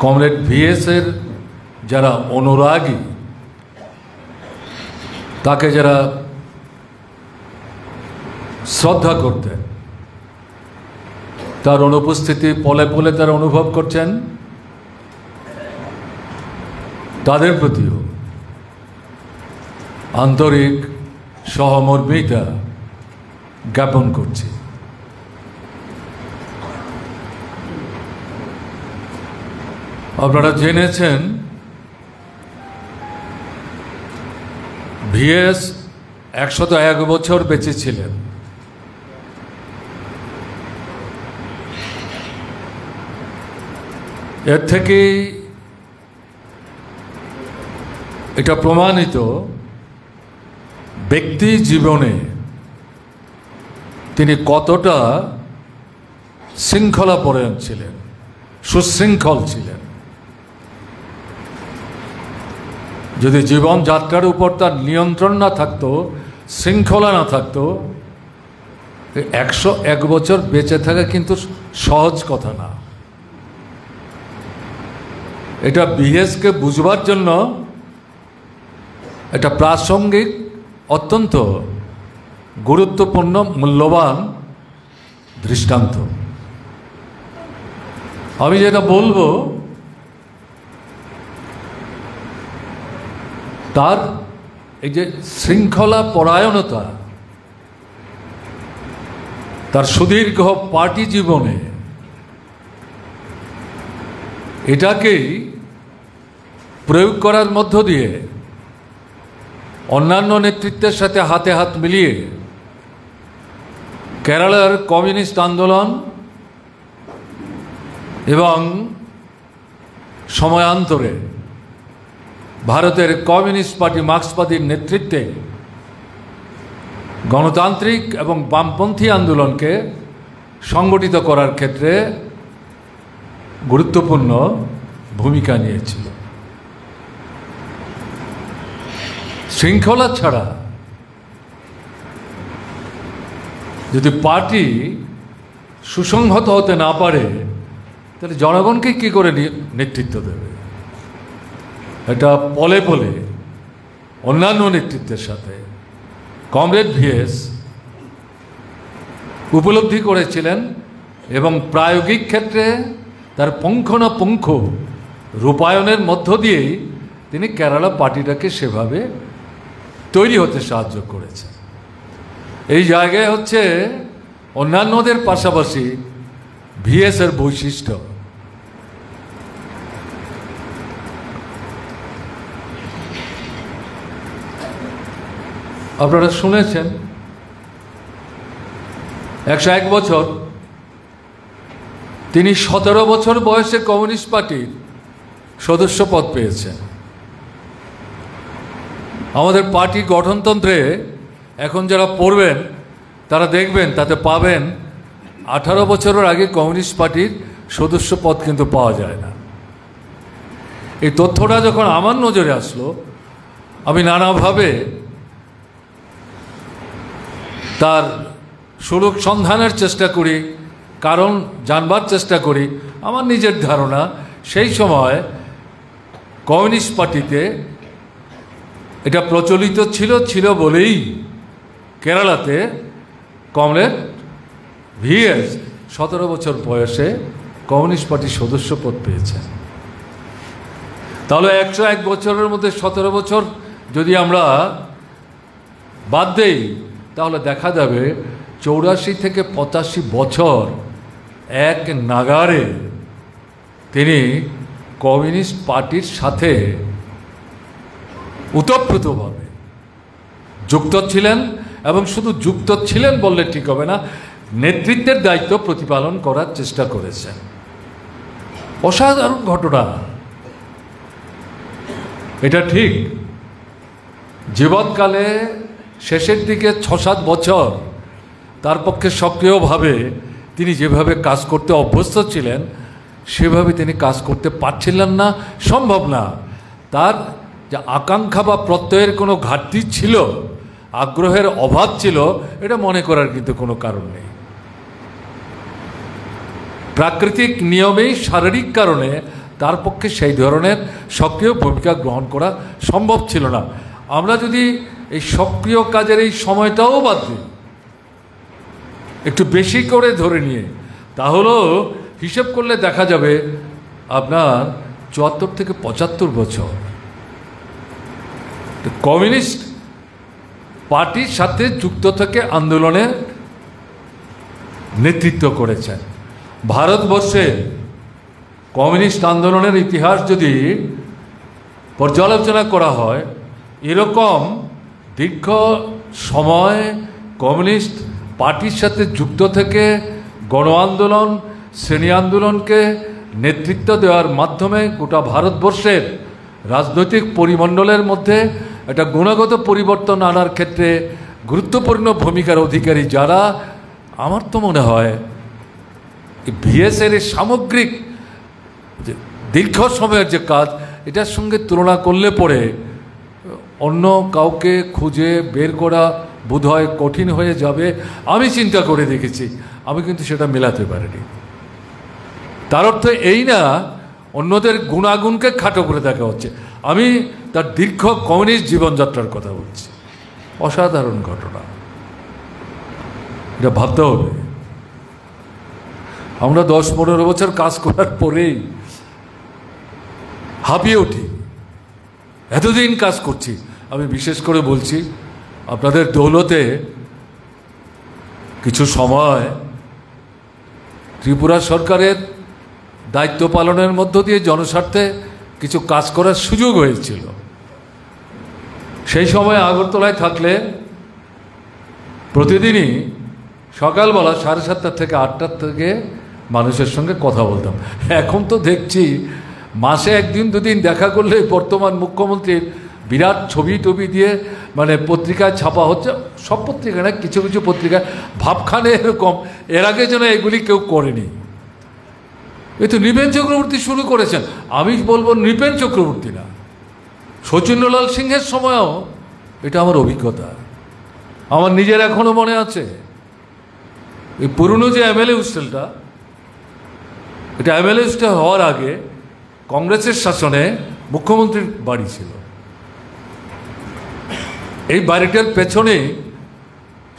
Comrade VS এর যারা অনুরাগী, তাকে যারা শ্রদ্ধা করতেন, তার অনুপস্থিতি পলে পলে তারা অনুভব করছেন, তাদের প্রতিও আন্তরিক সহমর্মিতা জ্ঞাপন করছি। আপনারা জেনেছেন ভিএস 101 বছর বেঁচে ছিলেন। এর থেকেই এটা প্রমাণিত ব্যক্তি জীবনে তিনি কতটা শৃঙ্খলাপরায়ণ ছিলেন, সুশৃঙ্খল ছিলেন। যদি জীবনযাত্রার উপর তার নিয়ন্ত্রণ না থাকতো, শৃঙ্খলা না থাকতো, 101 বছর বেঁচে থাকা কিন্তু সহজ কথা না। এটা ভিএসকে বুঝবার জন্য এটা প্রাসঙ্গিক, অত্যন্ত গুরুত্বপূর্ণ, মূল্যবান দৃষ্টান্ত। আমি যেটা বলবো, তার এই যে শৃঙ্খলা পরায়ণতা, তার সুদীর্ঘ পার্টি জীবনে, এটাকেই প্রয়োগ করার মধ্য দিয়ে অন্যান্য নেতৃত্বের সাথে হাতে হাত মিলিয়ে কেরালার কমিউনিস্ট আন্দোলন এবং সময়ান্তরে ভারতের কমিউনিস্ট পার্টি মার্ক্সবাদীর নেতৃত্বে গণতান্ত্রিক এবং বামপন্থী আন্দোলনকে সংগঠিত করার ক্ষেত্রে গুরুত্বপূর্ণ ভূমিকা নিয়েছিল। শৃঙ্খলা ছাড়া যদি পার্টি সুসংহত হতে না পারে, তাহলে জনগণকে কি করে নেতৃত্ব দেবে? এটা পলে পলে অন্যান্য নেতৃত্বের সাথে কমরেড ভিএস উপলব্ধি করেছিলেন এবং প্রায়োগিক ক্ষেত্রে তার পুঙ্খানুপুঙ্খ রূপায়ণের মধ্য দিয়েই তিনি কেরালা পার্টিটাকে সেভাবে তৈরি হতে সাহায্য করেছেন। এই জায়গায় হচ্ছে অন্যান্যদের পাশাপাশি ভিএস এর বৈশিষ্ট্য। আপনারা শুনেছেন 101 বছর, তিনি 17 বছর বয়সে কমিউনিস্ট পার্টির সদস্য পদ পেয়েছেন। আমাদের পার্টি গঠনতন্ত্রে এখন যারা পড়বেন তারা দেখবেন, তাতে পাবেন 18 বছরের আগে কমিউনিস্ট পার্টির সদস্য পদ কিন্তু পাওয়া যায় না। এই তথ্যটা যখন আমার নজরে আসলো, আমি নানাভাবে তার সুযোগ সন্ধানের চেষ্টা করি, কারণ জানবার চেষ্টা করি। আমার নিজের ধারণা, সেই সময় কমিউনিস্ট পার্টিতে এটা প্রচলিত ছিল বলেই কেরালাতে কমরেড ভিএস 17 বছর বয়সে কমিউনিস্ট পার্টির সদস্য পদ পেয়েছেন। তাহলে 101 বছরের মধ্যে 17 বছর যদি আমরা বাদ দেই, তাহলে দেখা যাবে 84 থেকে 85 বছর এক নাগারে তিনি কমিউনিস্ট পার্টির সাথে ওতপ্রোতভাবে যুক্ত ছিলেন, এবং শুধু যুক্ত ছিলেন বললে ঠিক হবে না, নেতৃত্বের দায়িত্ব প্রতিপালন করার চেষ্টা করেছেন। অসাধারণ ঘটনা। এটা ঠিক, জীবনকালে শেষের দিকে 6-7 বছর তার পক্ষে সক্রিয়ভাবে তিনি যেভাবে কাজ করতে অভ্যস্ত ছিলেন, সেভাবে তিনি কাজ করতে পারছিলেন না, সম্ভব না। তার যে আকাঙ্ক্ষা বা প্রত্যয়ের কোনো ঘাটতি ছিল, আগ্রহের অভাব ছিল, এটা মনে করার কিন্তু কোনো কারণ নেই। প্রাকৃতিক নিয়মেই শারীরিক কারণে তার পক্ষে সেই ধরনের সক্রিয় ভূমিকা গ্রহণ করা সম্ভব ছিল না। আমরা যদি এই সক্রিয় কাজের এই সময়টাও বাদ দিই, একটু বেশি করে ধরে নিয়ে, তাহলেও হিসেব করলে দেখা যাবে আপনার ৭৪ থেকে ৭৫ বছর কমিউনিস্ট পার্টির সাথে যুক্ত থেকে আন্দোলনের নেতৃত্ব করেছেন। ভারতবর্ষে কমিউনিস্ট আন্দোলনের ইতিহাস যদি পর্যালোচনা করা হয়, এরকম দীর্ঘ সময় কমিউনিস্ট পার্টির সাথে যুক্ত থেকে গণ আন্দোলন, শ্রেণী আন্দোলনকে নেতৃত্ব দেওয়ার মাধ্যমে গোটা ভারতবর্ষের রাজনৈতিক পরিমণ্ডলের মধ্যে একটা গুণগত পরিবর্তন আনার ক্ষেত্রে গুরুত্বপূর্ণ ভূমিকার অধিকারী যারা, আমার তো মনে হয় ভিএসের এই সামগ্রিক যে দীর্ঘ সময়ের যে কাজ, এটার সঙ্গে তুলনা করলে পরে অন্য কাউকে খুঁজে বের করা বোধহয় কঠিন হয়ে যাবে। আমি চিন্তা করে দেখেছি, আমি কিন্তু সেটা মেলাতে পারিনি। তার অর্থ এই না অন্যদের গুণাগুণকে খাটো করে দেখা হচ্ছে, আমি তার দীর্ঘ কমিউনিস্ট জীবনযাত্রার কথা বলছি। অসাধারণ ঘটনা, এটা ভাবতে হবে। আমরা ১০-১৫ বছর কাজ করার পরেই হাঁপিয়ে উঠি, এতদিন কাজ করছি। আমি বিশেষ করে বলছি, আপনাদের দৌলতে কিছু সময় ত্রিপুরা সরকারের দায়িত্ব পালনের মধ্য দিয়ে জনস্বার্থে কিছু কাজ করার সুযোগ হয়েছিল। সেই সময় আগরতলায় থাকলে প্রতিদিনই সকালবেলা 7:30 থেকে 8টা থেকে মানুষের সঙ্গে কথা বলতাম। এখন তো দেখছি মাসে 1 2 দিন দেখা করলে বর্তমান মুখ্যমন্ত্রীর বিরাট ছবি টবি দিয়ে মানে পত্রিকায় ছাপা হচ্ছে। সব পত্রিকায় না, কিছু কিছু পত্রিকায় ভাবখানে এরকম, এর আগে যেন এগুলি কেউ করেনি। এই তো নৃপেন চক্রবর্তী শুরু করেছেন। আমি বলবো নৃপেন চক্রবর্তী না, শচীন্দ্রলাল সিংহের সময়ও এটা আমার অভিজ্ঞতা, আমার নিজের এখনো মনে আছে। এই পুরনো যে এমএলএ হোস্টেলটা, এটা এমএলএ হোস্টেল হওয়ার আগে কংগ্রেসের শাসনে মুখ্যমন্ত্রীর বাড়ি ছিল। এই বাড়িটার পেছনে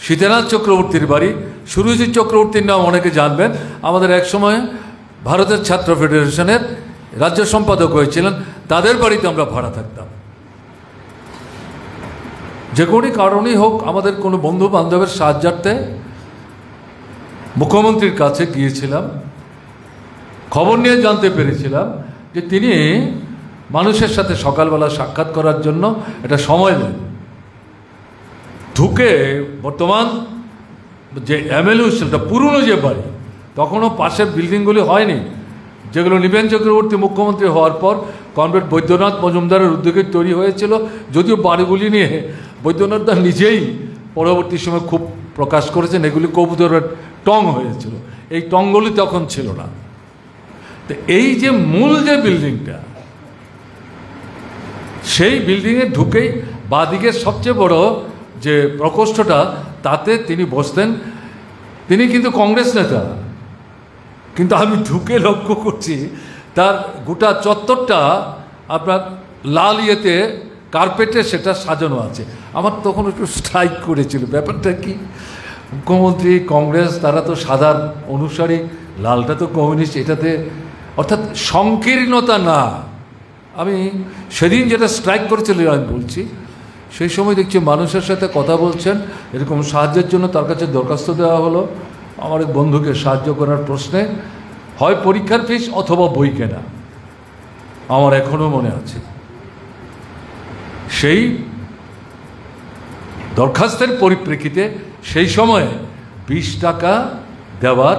সীতানাথ চক্রবর্তীর বাড়ি। সুরজিৎ চক্রবর্তীর নাম অনেকে জানবেন, আমাদের এক সময় ভারতের ছাত্র ফেডারেশনের রাজ্য সম্পাদক হয়েছিলেন। তাদের বাড়িতে আমরা ভাড়া থাকতাম। যে কোনো কারণেই হোক, আমাদের কোনো বন্ধু বান্ধবের সাহায্যার্থে মুখ্যমন্ত্রীর কাছে গিয়েছিলাম। খবর নিয়ে জানতে পেরেছিলাম যে তিনি মানুষের সাথে সকালবেলা সাক্ষাৎ করার জন্য একটা সময় দেন। ঢুকে বর্তমান যে এমএলএ হোস্টেলটা, পুরনো যে বাড়ি, তখনও পাশের বিল্ডিংগুলি হয়নি, যেগুলো নৃপেন চক্রবর্তী মুখ্যমন্ত্রী হওয়ার পর কমরেড বৈদ্যনাথ মজুমদারের উদ্যোগে তৈরি হয়েছিল। যদিও বাড়িগুলি নিয়ে বৈদ্যনাথ দা নিজেই পরবর্তী সময় খুব প্রকাশ করেছেন, এগুলি কবুতরের টং হয়েছিল, এই টংগুলি তখন ছিল না। তো এই যে মূল যে বিল্ডিংটা, সেই বিল্ডিংয়ে ঢুকেই বাঁদিকের সবচেয়ে বড় যে প্রকোষ্ঠটা, তাতে তিনি বসতেন। তিনি কিন্তু কংগ্রেস নেতা, কিন্তু আমি ঢুকে লক্ষ্য করছি তার গোটা চত্বরটা আপনার লাল ইয়েতে কার্পেটে সেটা সাজানো আছে। আমার তখন একটু স্ট্রাইক করেছিল, ব্যাপারটা কি, মুখ্যমন্ত্রী কংগ্রেস, তারা তো সাদা অনুসারী, লালটা তো কমিউনিস্ট, এটাতে অর্থাৎ সংকীর্ণতা না। আমি সেদিন যেটা স্ট্রাইক করেছিল আমি বলছি, সেই সময় দেখছি মানুষের সাথে কথা বলছেন, এরকম সাহায্যের জন্য তার কাছে দরখাস্ত দেওয়া হলো আমার এক বন্ধুকে সাহায্য করার প্রশ্নে, হয় পরীক্ষার ফিস অথবা বই কেনা। আমার এখনও মনে আছে সেই দরখাস্তের পরিপ্রেক্ষিতে সেই সময় 20 টাকা দেওয়ার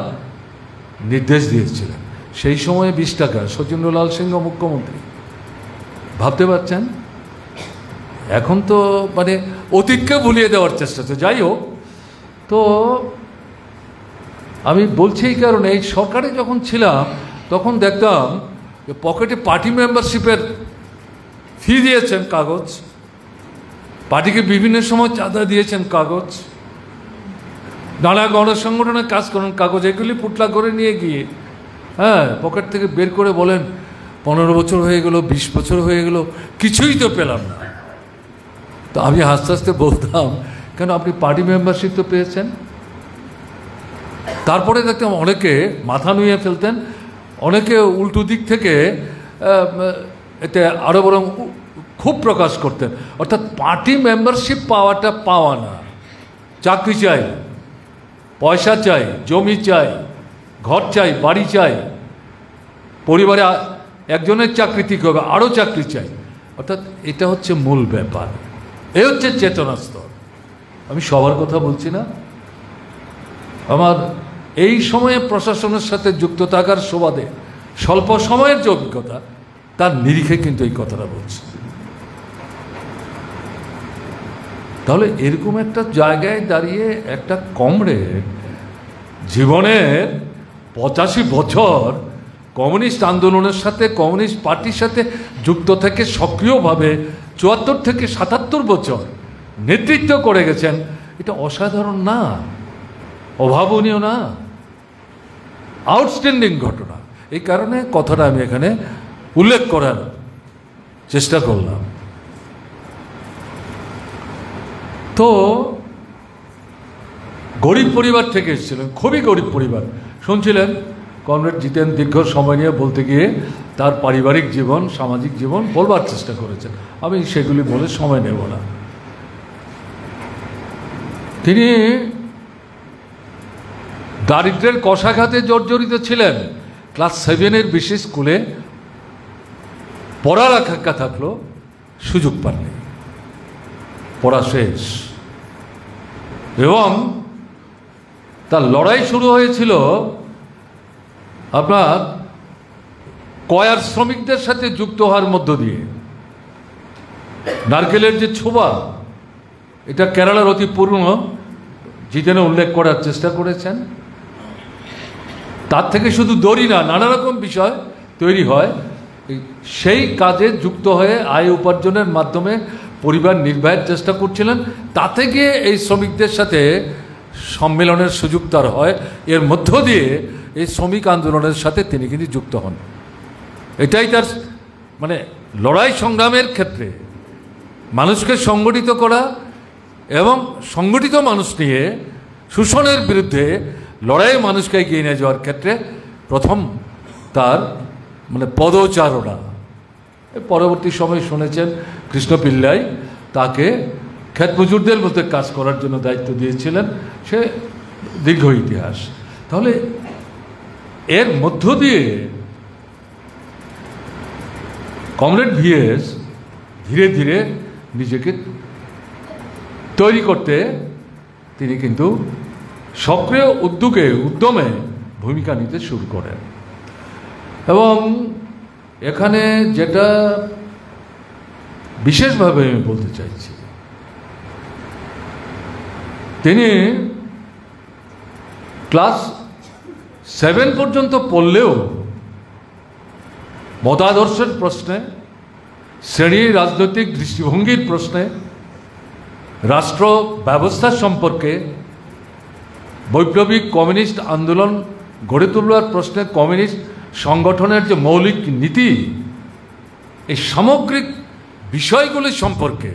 নির্দেশ দিয়েছিলেন। সেই সময়ে 20 টাকা, শচীন্দ্রলাল সিংহ মুখ্যমন্ত্রী, ভাবতে পারছেন? এখন তো মানে অতীতকে ভুলিয়ে দেওয়ার চেষ্টা হচ্ছে। যাই হোক, তো আমি বলছি এই কারণে, এই সরকারে যখন ছিলাম তখন দেখতাম যে পকেটে পার্টি মেম্বারশিপের ফি দিয়েছেন কাগজ, পার্টিকে বিভিন্ন সময় চাঁদা দিয়েছেন কাগজ, নানা গণসংগঠনে কাজ করেন কাগজ, এগুলি পুটলা করে নিয়ে গিয়ে পকেট থেকে বের করে বলেন 15 বছর হয়ে গেল, 20 বছর হয়ে গেল, কিছুই তো পেলাম না। তো আমি হাসতে হাসতে বলতাম, কেন আপনি পার্টি মেম্বারশিপ তো পেয়েছেন। তারপরে দেখতাম অনেকে মাথা নুয়ে ফেলতেন, অনেকে উল্টো দিক থেকে এতে আরও বরং খুব প্রকাশ করতেন। অর্থাৎ পার্টি মেম্বারশিপ পাওয়াটা পাওয়া না, চাকরি চাই, পয়সা চাই, জমি চাই, ঘর চাই, বাড়ি চাই, পরিবারে একজনের চাকরি ঠিক হবে, আরও চাকরি চাই। অর্থাৎ এটা হচ্ছে মূল ব্যাপার, এ হচ্ছে চেতনা স্তর। আমি সবার কথা বলছি না, আমার এই সময়ে প্রশাসনের সাথে যুক্ত থাকার সুবাদে স্বল্প সময়ের যে অভিজ্ঞতা, তার নিরিখে কিন্তু এই কথাটা বলছি। তাহলে এরকম একটা জায়গায় দাঁড়িয়ে একটা কমরেড জীবনের 85 বছর কমিউনিস্ট আন্দোলনের সাথে, কমিউনিস্ট পার্টির সাথে যুক্ত থেকে সক্রিয়ভাবে 74 থেকে 77 বছর নেতৃত্ব করে গেছেন, এটা অসাধারণ না, অভাবনীয় না, আউটস্ট্যান্ডিং ঘটনা। এই কারণে কথাটা আমি এখানে উল্লেখ করার চেষ্টা করলাম। তো গরিব পরিবার থেকে এসেছিলেন, খুবই গরিব পরিবার। শুনছিলেন কমরেড জিতেন দীর্ঘ সময় নিয়ে বলতে গিয়ে তার পারিবারিক জীবন, সামাজিক জীবন বলবার চেষ্টা করেছেন, আমি সেগুলি বলে সময় নেব না। তিনি দারিদ্র্যের কষাঘাতে জর্জরিত ছিলেন। ক্লাস 7-এর বিশেষ স্কুলে পড়ার আকাঙ্ক্ষা থাকলো, সুযোগ পাননি, পড়া শেষ। এবং তার লড়াই শুরু হয়েছিল আপনার কয়ার শ্রমিকদের সাথে যুক্ত হওয়ার মধ্য দিয়ে। নারকেলের যে ছোবা, এটা কেরালার অতি পুরনো, জিতেনে উল্লেখ করার চেষ্টা করেছেন। তার থেকে শুধু দড়ি না, নানা রকম বিষয় তৈরি হয়। সেই কাজে যুক্ত হয়ে আয় উপার্জনের মাধ্যমে পরিবার নির্বাহের চেষ্টা করছিলেন। তাতে গিয়ে এই শ্রমিকদের সাথে সম্মেলনের সুযোগ তার হয়, এর মধ্য দিয়ে এই শ্রমিক আন্দোলনের সাথে তিনি কিন্তু যুক্ত হন। এটাই তার মানে লড়াই সংগ্রামের ক্ষেত্রে মানুষকে সংগঠিত করা এবং সংগঠিত মানুষ নিয়ে শোষণের বিরুদ্ধে লড়াইয়ে মানুষকে এগিয়ে নিয়ে যাওয়ার ক্ষেত্রে প্রথম তার মানে পদচারণা। পরবর্তী সময় শুনেছেন কৃষ্ণ পিল্লাই তাকে ক্ষেত মজুরদের মধ্যে কাজ করার জন্য দায়িত্ব দিয়েছিলেন, সে দীর্ঘ ইতিহাস। তাহলে এর মধ্য দিয়ে কমরেড ভিএস ধীরে ধীরে নিজেকে তৈরি করতে তিনি কিন্তু সক্রিয় উদ্যমে ভূমিকা নিতে শুরু করেন। এবং এখানে যেটা বিশেষভাবে আমি বলতে চাইছি, তিনি ক্লাস 7 পর্যন্ত পড়লেও মতাদর্শের প্রশ্নে, শ্রেণী রাজনৈতিক দৃষ্টিভঙ্গির প্রশ্নে, রাষ্ট্র ব্যবস্থা সম্পর্কে, বৈপ্লবিক কমিউনিস্ট আন্দোলন গড়ে তোলার প্রশ্নে, কমিউনিস্ট সংগঠনের যে মৌলিক নীতি, এই সামগ্রিক বিষয়গুলি সম্পর্কে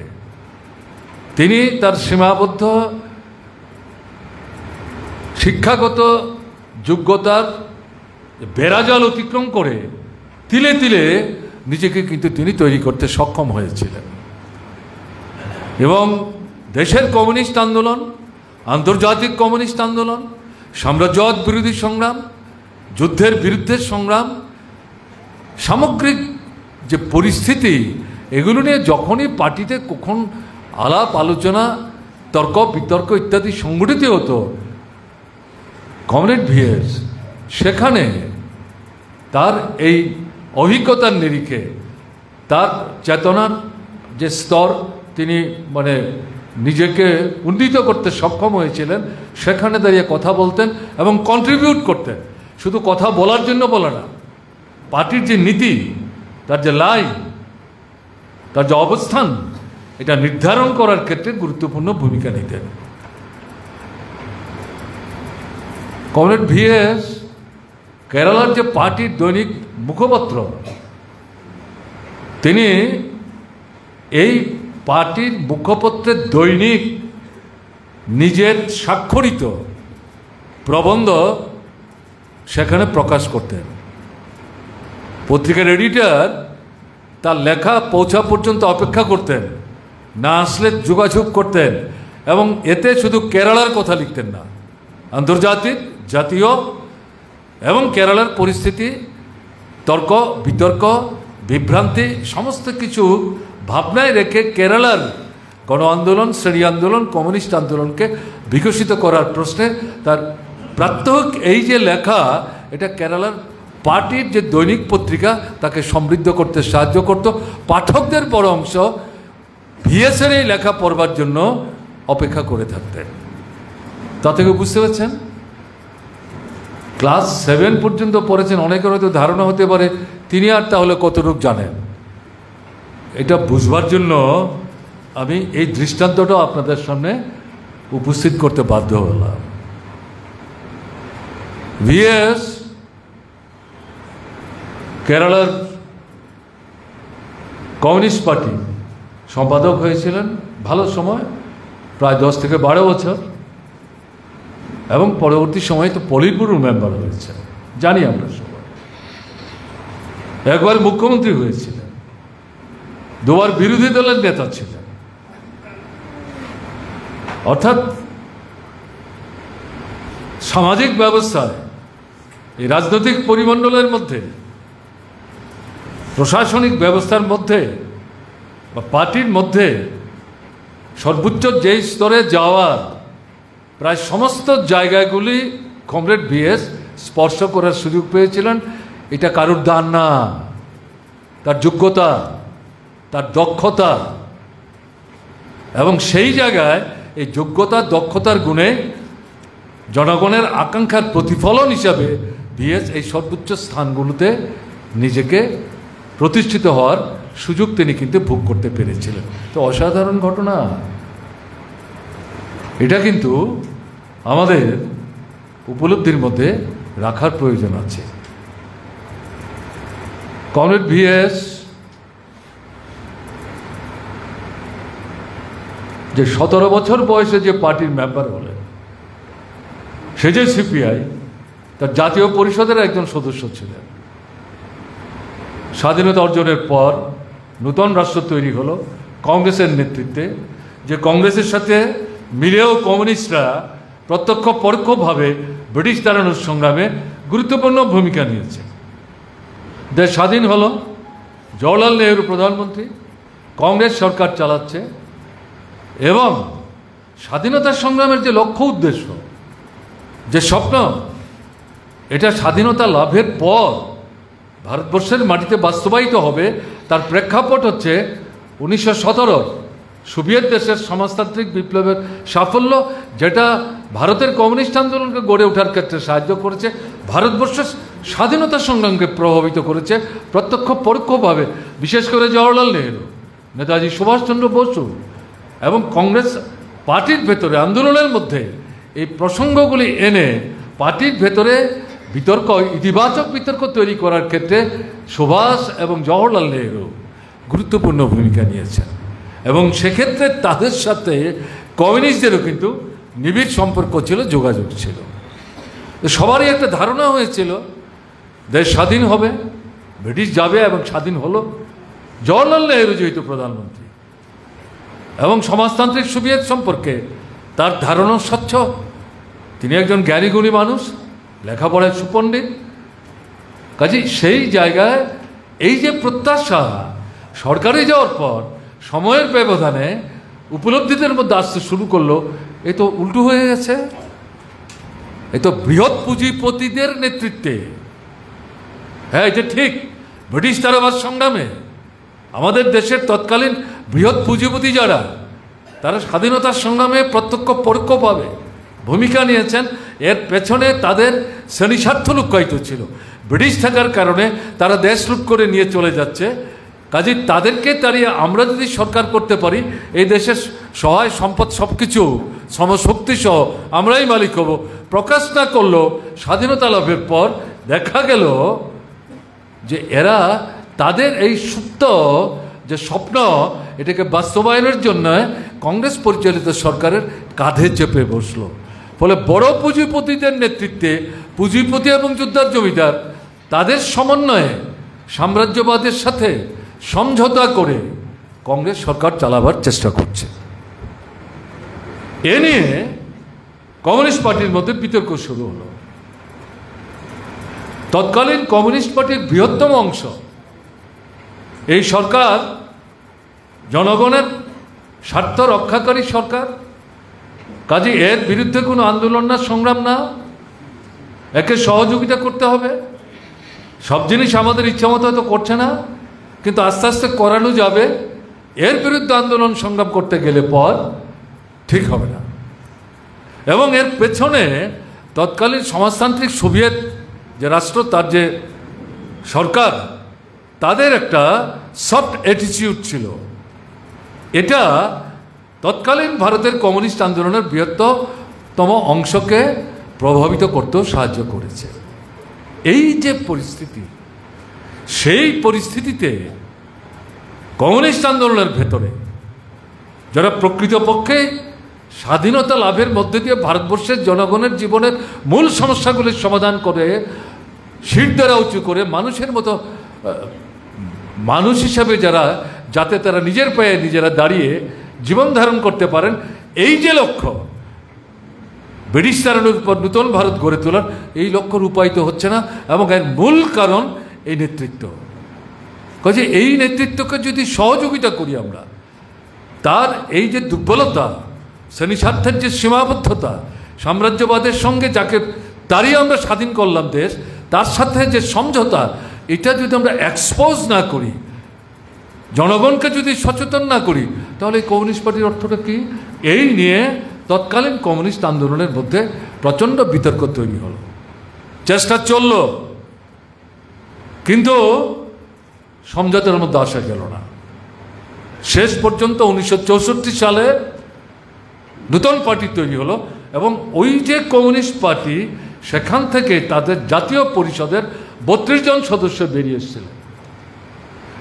তিনি তার সীমাবদ্ধ শিক্ষাগত যোগ্যতার বেড়াজাল অতিক্রম করে তিলে তিলে নিজেকে কিন্তু তিনি তৈরি করতে সক্ষম হয়েছিলেন। এবং দেশের কমিউনিস্ট আন্দোলন, আন্তর্জাতিক কমিউনিস্ট আন্দোলন, সাম্রাজ্যবাদ বিরোধী সংগ্রাম, যুদ্ধের বিরুদ্ধে সংগ্রাম, সামগ্রিক যে পরিস্থিতি, এগুলো নিয়ে যখনই পার্টিতে কখন আলাপ আলোচনা, তর্ক বিতর্ক ইত্যাদি সংগঠিত হতো, কমরেড ভিএস সেখানে তার এই অভিজ্ঞতার নিরিখে, তার চেতনার যে স্তর তিনি মানে নিজেকে উন্নীত করতে সক্ষম হয়েছিলেন, সেখানে দাঁড়িয়ে কথা বলতেন এবং কন্ট্রিবিউট করতেন। শুধু কথা বলার জন্য বলে না, পার্টির যে নীতি, তার যে লাইন, তার যে অবস্থান, এটা নির্ধারণ করার ক্ষেত্রে গুরুত্বপূর্ণ ভূমিকা নিতেন। কমরেড ভিএস কেরালার যে পার্টির দৈনিক মুখপত্র তিনি এই পার্টির মুখপত্রের দৈনিক নিজের স্বাক্ষরিত প্রবন্ধ সেখানে প্রকাশ করতেন। পত্রিকার এডিটর তার লেখা পৌঁছা পর্যন্ত অপেক্ষা করতেন, না আসলে যোগাযোগ করতেন, এবং এতে শুধু কেরালার কথা লিখতেন না, আন্তর্জাতিক, জাতীয় এবং কেরালার পরিস্থিতি, তর্ক বিতর্ক, বিভ্রান্তি সমস্ত কিছু ভাবনায় রেখে কেরালার গণ আন্দোলন, শ্রেণী আন্দোলন, কমিউনিস্ট আন্দোলনকে বিকশিত করার প্রশ্নে তার প্রাত্যহিক এই যে লেখা, এটা কেরালার পার্টির যে দৈনিক পত্রিকা তাকে সমৃদ্ধ করতে সাহায্য করত। পাঠকদের বড় অংশ ভিএসের এই লেখা পড়বার জন্য অপেক্ষা করে থাকতেন। তা থেকে বুঝতে পারছেন, ক্লাস 7 পর্যন্ত পড়েছেন, অনেকের হয়তো ধারণা হতে পারে তিনি আর তাহলে কতটুকু জানেন। এটা বুঝবার জন্য আমি এই দৃষ্টান্তটাও আপনাদের সামনে উপস্থিত করতে বাধ্য হলাম। ভিএস কেরালার কমিউনিস্ট পার্টি সম্পাদক হয়েছিলেন ভালো সময়, প্রায় 10 থেকে 12 বছর, এবং পরবর্তী সময়ে তো পলিট ব্যুরো মেম্বার হয়েছেন, জানি আমরা সবাই। একবার মুখ্যমন্ত্রী হয়েছিলেন, 2 বার বিরোধী দলের নেতা ছিলেন। অর্থাৎ সামাজিক ব্যবস্থায়, এই রাজনৈতিক পরিমণ্ডলের মধ্যে, প্রশাসনিক ব্যবস্থার মধ্যে বা পার্টির মধ্যে সর্বোচ্চ যে স্তরে যাওয়ার প্রায় সমস্ত জায়গাগুলি কমরেড ভিএস স্পর্শ করার সুযোগ পেয়েছিলেন। এটা কারুর দান না, তার যোগ্যতা, তার দক্ষতা, এবং সেই জায়গায় এই যোগ্যতা দক্ষতার গুণে জনগণের আকাঙ্ক্ষার প্রতিফলন হিসাবে ভিএস এই সর্বোচ্চ স্থানগুলোতে নিজেকে প্রতিষ্ঠিত হওয়ার সুযোগ তিনি কিন্তু ভোগ করতে পেরেছিলেন। তো অসাধারণ ঘটনা এটা, কিন্তু আমাদের উপলব্ধির মধ্যে রাখার প্রয়োজন আছে। কমরেড ভিএস যে 17 বছর বয়সে যে পার্টির মেম্বার হলেন, সে যে সিপিআই তার জাতীয় পরিষদের একজন সদস্য ছিলেন। স্বাধীনতা অর্জনের পর নূতন রাষ্ট্র তৈরি হলো কংগ্রেসের নেতৃত্বে, যে কংগ্রেসের সাথে মিলেও কমিউনিস্টরা প্রত্যক্ষ পরোক্ষভাবে ব্রিটিশ তাড়ানোর সংগ্রামে গুরুত্বপূর্ণ ভূমিকা নিয়েছে। দেশ স্বাধীন হলো, জওহরলাল নেহরু প্রধানমন্ত্রী, কংগ্রেস সরকার চালাচ্ছে, এবং স্বাধীনতা সংগ্রামের যে লক্ষ্য উদ্দেশ্য, যে স্বপ্ন, এটা স্বাধীনতা লাভের পর ভারতবর্ষের মাটিতে বাস্তবায়িত হবে। তার প্রেক্ষাপট হচ্ছে 1917 সোভিয়েত দেশের সমাজতান্ত্রিক বিপ্লবের সাফল্য, যেটা ভারতের কমিউনিস্ট আন্দোলনকে গড়ে ওঠার ক্ষেত্রে সাহায্য করেছে, ভারতবর্ষের স্বাধীনতা সংগ্রামকে প্রভাবিত করেছে প্রত্যক্ষ পরোক্ষভাবে। বিশেষ করে জওহরলাল নেহরু, নেতাজি সুভাষচন্দ্র বসু এবং কংগ্রেস পার্টির ভেতরে আন্দোলনের মধ্যে এই প্রসঙ্গগুলি এনে পার্টির ভেতরে বিতর্ক, ইতিবাচক বিতর্ক তৈরি করার ক্ষেত্রে সুভাষ এবং জওহরলাল নেহরু গুরুত্বপূর্ণ ভূমিকা নিয়েছেন। এবং সেক্ষেত্রে তাদের সাথে কমিউনিস্টদেরও কিন্তু নিবিড় সম্পর্ক ছিল, যোগাযোগ ছিল। সবারই একটা ধারণা হয়েছিল দেশ স্বাধীন হবে, ব্রিটিশ যাবে, এবং স্বাধীন হলো। জওহরলাল নেহরু যেহেতু প্রধানমন্ত্রী এবং সমাজতান্ত্রিক সোভিয়েত সম্পর্কে তার ধারণা স্বচ্ছ, তিনি একজন জ্ঞানীগুণী মানুষ, লেখাপড়ায় সুপণ্ডিত, কাজেই সেই জায়গায় এই যে প্রত্যাশা সরকারে যাওয়ার পর সময়ের ব্যবধানে উপলব্ধিদের মধ্যে আসতে শুরু করলো, এ তো উল্টো হয়ে গেছে। এ তো বৃহৎ পুঁজিপতিদের নেতৃত্বে, হ্যাঁ এটা ঠিক, ব্রিটিশ তাড়াবার সংগ্রামে আমাদের দেশের তৎকালীন বৃহৎ পুঁজিপতি যারা, তারা স্বাধীনতার সংগ্রামে প্রত্যক্ষ পরোক্ষভাবে ভূমিকা নিয়েছেন। এর পেছনে তাদের শ্রেণীস্বার্থ লুক্কায়িত ছিল। ব্রিটিশ থাকার কারণে তারা দেশ লুট করে নিয়ে চলে যাচ্ছে, কাজে তাদেরকে তাড়িয়ে আমরা যদি সরকার করতে পারি, এই দেশের সহায় সম্পদ সব কিছু শ্রমশক্তি সহ আমরাই মালিক হব, প্রকাশ না করলেও স্বাধীনতা লাভের পর দেখা গেল যে এরা তাদের এই সুপ্ত যে স্বপ্ন, এটাকে বাস্তবায়নের জন্য কংগ্রেস পরিচালিত সরকারের কাঁধে চেপে বসলো। ফলে বড় পুঁজিপতিদের নেতৃত্বে পুঁজিপতি এবং যোদ্ধার জমিদার তাদের সমন্বয়ে সাম্রাজ্যবাদের সাথে সমঝোতা করে কংগ্রেস সরকার চালাবার চেষ্টা করছে। এ নিয়ে কমিউনিস্ট পার্টির মধ্যে বিতর্ক শুরু হলো। তৎকালীন কমিউনিস্ট পার্টির বৃহত্তম অংশ, এই সরকার জনগণের স্বার্থ রক্ষাকারী সরকার, কাজে এর বিরুদ্ধে কোনো আন্দোলন না, সংগ্রাম না, একে সহযোগিতা করতে হবে। সব জিনিস আমাদের ইচ্ছামতো হয়তো করছে না, কিন্তু আস্তে আস্তে করানো যাবে। এর বিরুদ্ধে আন্দোলন সংগ্রাম করতে গেলে পর ঠিক হবে না। এবং এর পেছনে তৎকালীন সমাজতান্ত্রিক সোভিয়েত যে রাষ্ট্র, তার যে সরকার, তাদের একটা সফট অ্যাটিটিউড ছিল। এটা তৎকালীন ভারতের কমিউনিস্ট আন্দোলনের বৃহত্তম অংশকে প্রভাবিত করতেও সাহায্য করেছে। এই যে পরিস্থিতি, সেই পরিস্থিতিতে কমিউনিস্ট আন্দোলনের ভেতরে যারা প্রকৃতপক্ষে স্বাধীনতা লাভের মধ্যে দিয়ে ভারতবর্ষের জনগণের জীবনের মূল সমস্যাগুলির সমাধান করে, শিরদাঁড়া উঁচু করে মানুষের মতো মানুষ হিসাবে যাতে তারা নিজের পায়ে নিজেরা দাঁড়িয়ে জীবন ধারণ করতে পারেন, এই যে লক্ষ্য, ব্রিটিশ তাড়ানোর উপর নূতন ভারত গড়ে তোলার, এই লক্ষ্য রূপায়িত হচ্ছে না। এবং এর মূল কারণ এই নেতৃত্ব। কাজে এই নেতৃত্বকে যদি সহযোগিতা করি আমরা, তার এই যে দুর্বলতা, শ্রেণী স্বার্থের যে সীমাবদ্ধতা, সাম্রাজ্যবাদের সঙ্গে যাকে তারই আমরা স্বাধীন করলাম দেশ, তার সাথে যে সমঝোতা, এটা যদি আমরা এক্সপোজ না করি, জনগণকে যদি সচেতন না করি, তাহলে এই কমিউনিস্ট পার্টির অর্থটা কি? এই নিয়ে তৎকালীন কমিউনিস্ট আন্দোলনের মধ্যে প্রচণ্ড বিতর্ক তৈরি হলো, চেষ্টা চলল, কিন্তু সমঝোতার মধ্যে আসা গেল না। শেষ পর্যন্ত 1964 সালে নূতন পার্টি তৈরি হলো এবং ওই যে কমিউনিস্ট পার্টি, সেখান থেকে তাদের জাতীয় পরিষদের 32 জন সদস্য বেরিয়ে এসেছিলেন।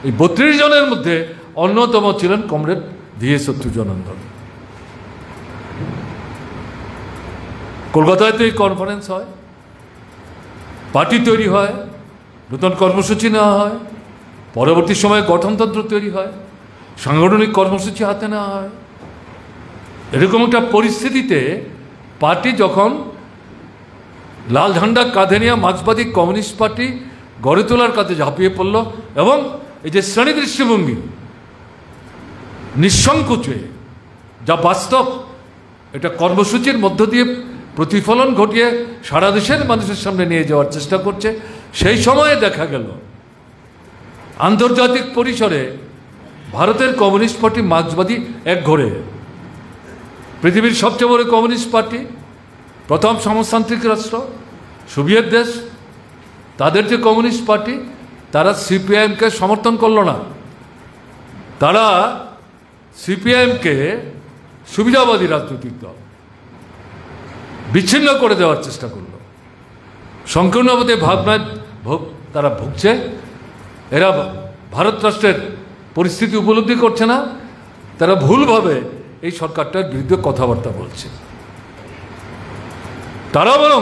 এই 32 জনের মধ্যে অন্যতম ছিলেন কমরেড ধীরেশ চতুর্জনন্দন। কলকাতায় তো এই কনফারেন্স হয়, পার্টি তৈরি হয়, নতুন কর্মসূচি নেওয়া হয়, পরবর্তী সময়ে গঠনতন্ত্র তৈরি হয়, সাংগঠনিক কর্মসূচি হাতে নেওয়া হয়। এরকম একটা পরিস্থিতিতে পার্টি যখন লাল ঝান্ডা কাঁধে নিয়ে মার্ক্সবাদী কমিউনিস্ট পার্টি গড়ে তোলার কাজে ঝাঁপিয়ে পড়ল এবং এই যে শ্রেণী দৃষ্টিভঙ্গি নিঃসংকোচে যা বাস্তব, এটা কর্মসূচির মধ্য দিয়ে প্রতিফলন ঘটিয়ে সারা দেশের মানুষের সামনে নিয়ে যাওয়ার চেষ্টা করছে। সেই সময়ে দেখা গেল আন্তর্জাতিক পরিসরে ভারতের কমিউনিস্ট পার্টি মার্ক্সবাদী একঘরে, পৃথিবীর সবচেয়ে বড় কমিউনিস্ট পার্টি, প্রথম সমাজতান্ত্রিক রাষ্ট্র সোভিয়েত দেশ, তাদের যে কমিউনিস্ট পার্টি, তারা সিপিআইএমকে সমর্থন করলো না। তারা সিপিআইএমকে সুবিধাবাদী রাজনৈতিক দল, বিচ্ছিন্ন করে দেওয়ার চেষ্টা করল। সংকীর্ণভাবে ভাবনায় তারা ভুগছে। এরা ভারত রাষ্ট্রের পরিস্থিতি উপলব্ধি করছে না, তারা ভুলভাবে এই সরকারটার বিরুদ্ধে কথাবার্তা বলছে। তারা বরং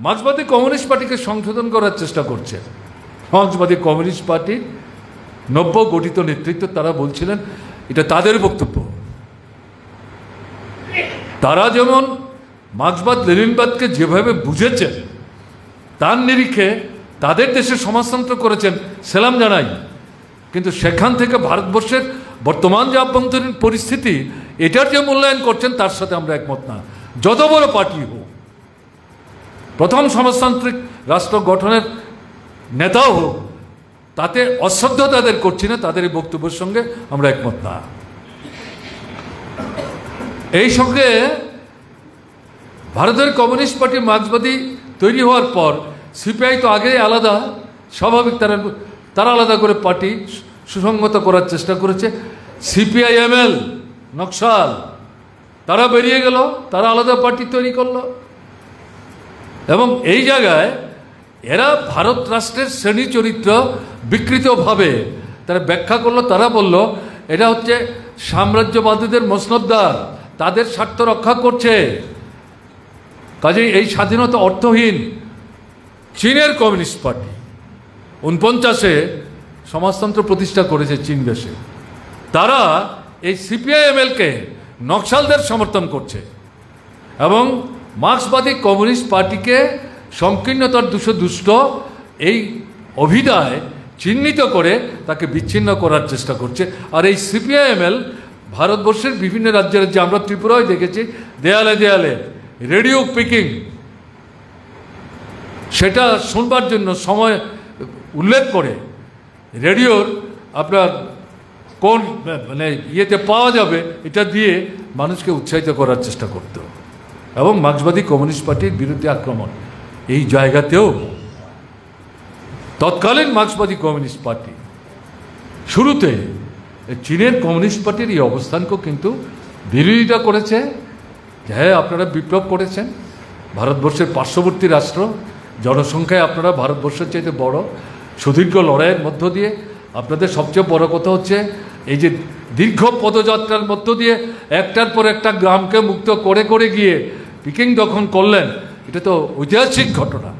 মার্ক্সবাদী কমিউনিস্ট পার্টিকে সংশোধন করার চেষ্টা করছে। মার্ক্সবাদী কমিউনিস্ট পার্টির নব্য গঠিত নেতৃত্ব, তারা বলছিলেন, এটা তাদের বক্তব্য, তারা যেমন মার্ক্সবাদ লেনিনবাদকে যেভাবে বুঝেছেন, তার নিরিখে তাদের দেশে সমাজতন্ত্র করেছেন, সেলাম জানাই, কিন্তু সেখান থেকে ভারতবর্ষের বর্তমান যে আভ্যন্তরীণ পরিস্থিতি, এটার যে মূল্যায়ন করছেন, তার সাথে আমরা একমত না। যত বড় পার্টি হোক, প্রথম সমাজতান্ত্রিক রাষ্ট্র গঠনের নেতাও হোক, তাতে অশ্রদ্ধা তাদের করছি না, তাদের এই বক্তব্যের সঙ্গে আমরা একমত না। এই সঙ্গে ভারতের কমিউনিস্ট পার্টি মার্ক্সবাদী তৈরি হওয়ার পর সিপিআই তো আগে আলাদা, স্বাভাবিক তারা আলাদা করে পার্টি সুসংগত করার চেষ্টা করেছে। সিপিআইএমএল নকশাল তারা বেরিয়ে গেল, তারা আলাদা পার্টি তৈরি করল এবং এই জায়গায় এরা ভারত রাষ্ট্রের শ্রেণী চরিত্র বিকৃতভাবে তারা ব্যাখ্যা করলো। তারা বলল এটা হচ্ছে সাম্রাজ্যবাদীদের মসনদদার, তাদের স্বার্থ রক্ষা করছে, কাজেই এই স্বাধীনতা অর্থহীন। চীনের কমিউনিস্ট পার্টি 49-এ সমাজতন্ত্র প্রতিষ্ঠা করেছে চীন দেশে, তারা এই সিপিআইএমএলকে নকশালদের সমর্থন করছে এবং মার্ক্সবাদী কমিউনিস্ট পার্টিকে সংকীর্ণতার দুষ্ট এই অভিধায় চিহ্নিত করে তাকে বিচ্ছিন্ন করার চেষ্টা করছে। আর এই সিপিআইএমএল ভারতবর্ষের বিভিন্ন রাজ্যের, যে আমরা ত্রিপুরায় দেখেছি দেয়ালে দেয়ালে রেডিও পিকিং, সেটা শুনবার জন্য সময় উল্লেখ করে রেডিওর আপনার কোন মানে ইয়েতে পাওয়া যাবে এটা দিয়ে মানুষকে উৎসাহিত করার চেষ্টা করত। এবং মার্ক্সবাদী কমিউনিস্ট পার্টির বিরুদ্ধে আক্রমণ এই জায়গাতেও তৎকালীন মার্ক্সবাদী কমিউনিস্ট পার্টি শুরুতে চীনের কমিউনিস্ট পার্টির এই অবস্থানকেও কিন্তু বিরোধিতা করেছে। হ্যাঁ, আপনারা বিপ্লব করেছেন, ভারতবর্ষের পার্শ্ববর্তী রাষ্ট্র, জনসংখ্যায় আপনারা ভারতবর্ষের চাইতে বড়, সুদীর্ঘ লড়াইয়ের মধ্য দিয়ে আপনাদের সবচেয়ে বড় কথা হচ্ছে এই যে দীর্ঘ পদযাত্রার মধ্য দিয়ে একটার পর একটা গ্রামকে মুক্ত করে করে গিয়ে পিকিং দখল করলেন। এটা তো ঐতিহাসিক ঘটনা।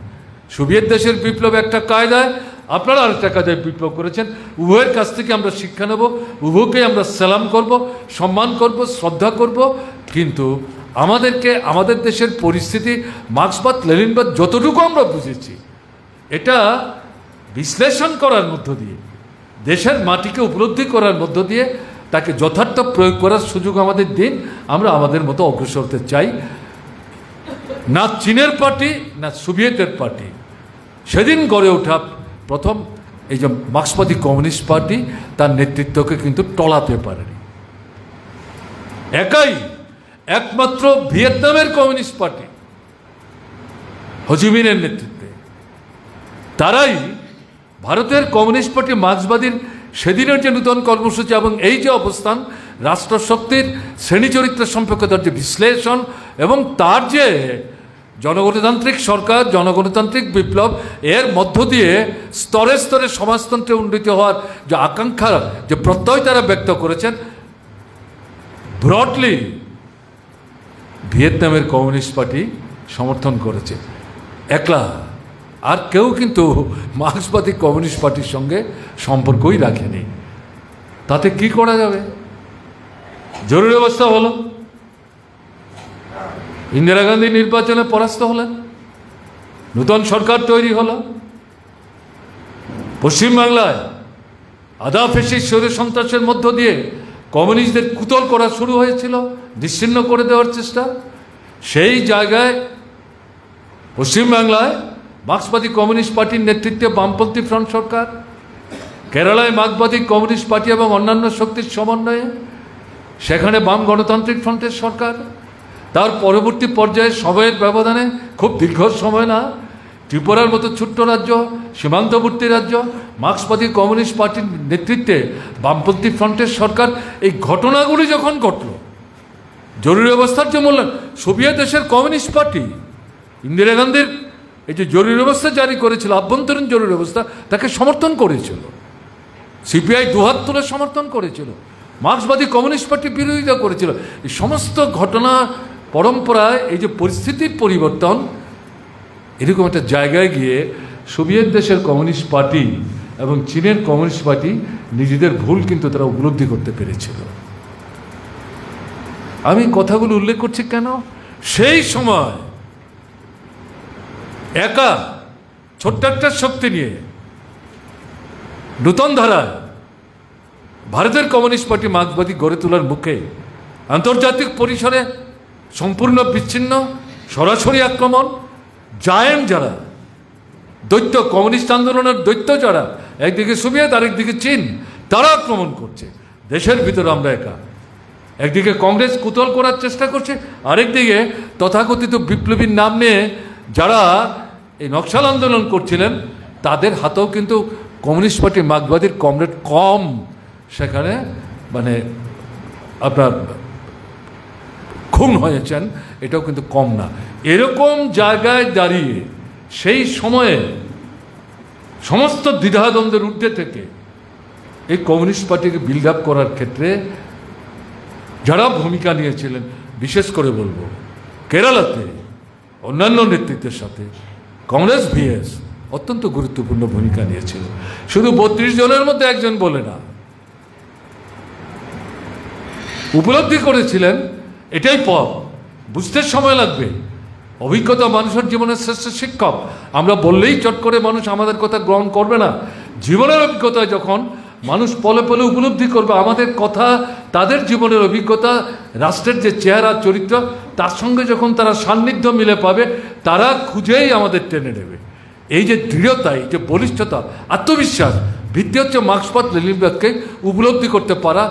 সোভিয়েত দেশের বিপ্লব একটা কায়দায়, আপনারা আরেকটা কায়দায় বিপ্লব করেছেন। উভয়ের কাছ থেকে আমরা শিক্ষা নেব, উভয়কে আমরা সালাম করব, সম্মান করব, শ্রদ্ধা করব। কিন্তু আমাদেরকে আমাদের দেশের পরিস্থিতি মার্ক্সবাদ লেনিনবাদ যতটুকু আমরা বুঝেছি, এটা বিশ্লেষণ করার মধ্য দিয়ে, দেশের মাটিকে উপলব্ধি করার মধ্য দিয়ে তাকে যথার্থ প্রয়োগ করার সুযোগ আমাদের দিন। আমরা আমাদের মতো অগ্রসর হতে চাই। না চীনের পার্টি না সোভিয়েতের পার্টি সেদিন গড়ে ওঠা প্রথম এই যে মার্ক্সবাদী কমিউনিস্ট পার্টি, তার নেতৃত্বকে কিন্তু টলাতে পারেনি। একমাত্র ভিয়েতনামের কমিউনিস্ট পার্টি হোচিমিনের নেতৃত্বে, তারাই ভারতের কমিউনিস্ট পার্টি মার্ক্সবাদীর সেদিনের যে নূতন কর্মসূচি এবং এই যে অবস্থান, রাষ্ট্রশক্তির শ্রেণী চরিত্র সম্পর্কে তার যে বিশ্লেষণ এবং তার যে জনগণতান্ত্রিক সরকার, জনগণতান্ত্রিক বিপ্লব, এর মধ্য দিয়ে স্তরে স্তরে সমাজতন্ত্রে উন্নীত হওয়ার যে আকাঙ্ক্ষা, যে প্রত্যয় তারা ব্যক্ত করেছেন, ব্রডলি ভিয়েতনামের কমিউনিস্ট পার্টি সমর্থন করেছে একলা। আর কেউ কিন্তু মার্ক্সবাদী কমিউনিস্ট পার্টির সঙ্গে সম্পর্কই রাখেনি। তাতে কি করা যাবে? জরুরি অবস্থা হলো, ইন্দিরা গান্ধী নির্বাচনে পরাস্ত হলেন, নূতন সরকার তৈরি হলো, পশ্চিমবাংলায় আধা ফেসিস্ট স্বৈর সন্ত্রাসের মধ্য দিয়ে কমিউনিস্টদের কুতল করা শুরু হয়েছিল, নিশ্চিহ্ন করে দেওয়ার চেষ্টা। সেই জায়গায় পশ্চিমবাংলায় মার্ক্সবাদী কমিউনিস্ট পার্টির নেতৃত্বে বামপন্থী ফ্রন্ট সরকার, কেরালায় মার্ক্সবাদী কমিউনিস্ট পার্টি এবং অন্যান্য শক্তির সমন্বয়ে সেখানে বাম গণতান্ত্রিক ফ্রন্টের সরকার। তার পরবর্তী পর্যায়ে সময়ের ব্যবধানে, খুব দীর্ঘ সময় না, ত্রিপুরার মতো ছোট্ট রাজ্য, সীমান্তবর্তী রাজ্য, মার্ক্সবাদী কমিউনিস্ট পার্টির নেতৃত্বে বামপন্থী ফ্রন্টের সরকার। এই ঘটনাগুলি যখন ঘটল, জরুরি অবস্থার যে মূল্যায়ন, সোভিয়েত দেশের কমিউনিস্ট পার্টি ইন্দিরা গান্ধীর এই যে জরুরি অবস্থা জারি করেছিল, আভ্যন্তরীণ জরুরি অবস্থা, তাকে সমর্থন করেছিল। সিপিআই দুহাত তুলে সমর্থন করেছিল, মার্ক্সবাদী কমিউনিস্ট পার্টি বিরোধিতা করেছিল। এই সমস্ত ঘটনা পরম্পরায় এই যে পরিস্থিতির পরিবর্তন, এরকম একটা জায়গায় গিয়ে সোভিয়েত দেশের কমিউনিস্ট পার্টি এবং চীনের কমিউনিস্ট পার্টি নিজেদের ভুল কিন্তু তারা উপলব্ধি করতে পেরেছিল। আমি কথাগুলো উল্লেখ করছি কেন? সেই সময় একা ছোট্ট একটা শক্তি নিয়ে নূতন ধারায় ভারতের কমিউনিস্ট পার্টি মার্ক্সবাদী গড়ে তোলার মুখে আন্তর্জাতিক পরিসরে সম্পূর্ণ বিচ্ছিন্ন, সরাসরি আক্রমণ, জায়েন্ট যারা দৈত্য, কমিউনিস্ট আন্দোলনের দৈত্য যারা, একদিকে সোভিয়েত আরেকদিকে চীন, তারা আক্রমণ করছে। দেশের ভিতরে আমরা একা, একদিকে কংগ্রেস কুতল করার চেষ্টা করছে, আরেকদিকে তথাকথিত বিপ্লবীর নাম নিয়ে যারা এই নকশাল আন্দোলন করছিলেন, তাদের হাতেও কিন্তু কমিউনিস্ট পার্টি মার্ক্সবাদীর কমরেড কম সেখানে মানে আপনার খুন হয়েছেন, এটাও কিন্তু কম না। এরকম জায়গায় দাঁড়িয়ে সেই সময়ে সমস্ত দ্বিধাদ্বন্দ্বের ঊর্ধ্বে থেকে এই কমিউনিস্ট পার্টিকে বিল্ড আপ করার ক্ষেত্রে যারা ভূমিকা নিয়েছিলেন, বিশেষ করে বলবো কেরালাতে অন্যান্য নেতৃত্বের সাথে কংগ্রেস ভিএস অত্যন্ত গুরুত্বপূর্ণ ভূমিকা নিয়েছিল। শুধু 32 জনের মধ্যে একজন বলে না, উপলব্ধি করেছিলেন এটাই পথ, বুঝতে সময় লাগবে। অভিজ্ঞতা মানুষের জীবনের শ্রেষ্ঠ শিক্ষক। আমরা বললেই চট করে মানুষ আমাদের কথা গ্রহণ করবে না। জীবনের অভিজ্ঞতায় যখন মানুষ পলে পলে উপলব্ধি করবে আমাদের কথা, তাদের জীবনের অভিজ্ঞতা, রাষ্ট্রের যে চেহারা চরিত্র, তার সঙ্গে যখন তারা সান্নিধ্য মিলে পাবে, তারা খুঁজেই আমাদের টেনে নেবে। এই যে দৃঢ়তা, এই যে বলিষ্ঠতা, আত্মবিশ্বাস, ভিত্তি হচ্ছে মার্ক্সবাদ লেনিনবাদকে উপলব্ধি করতে পারা।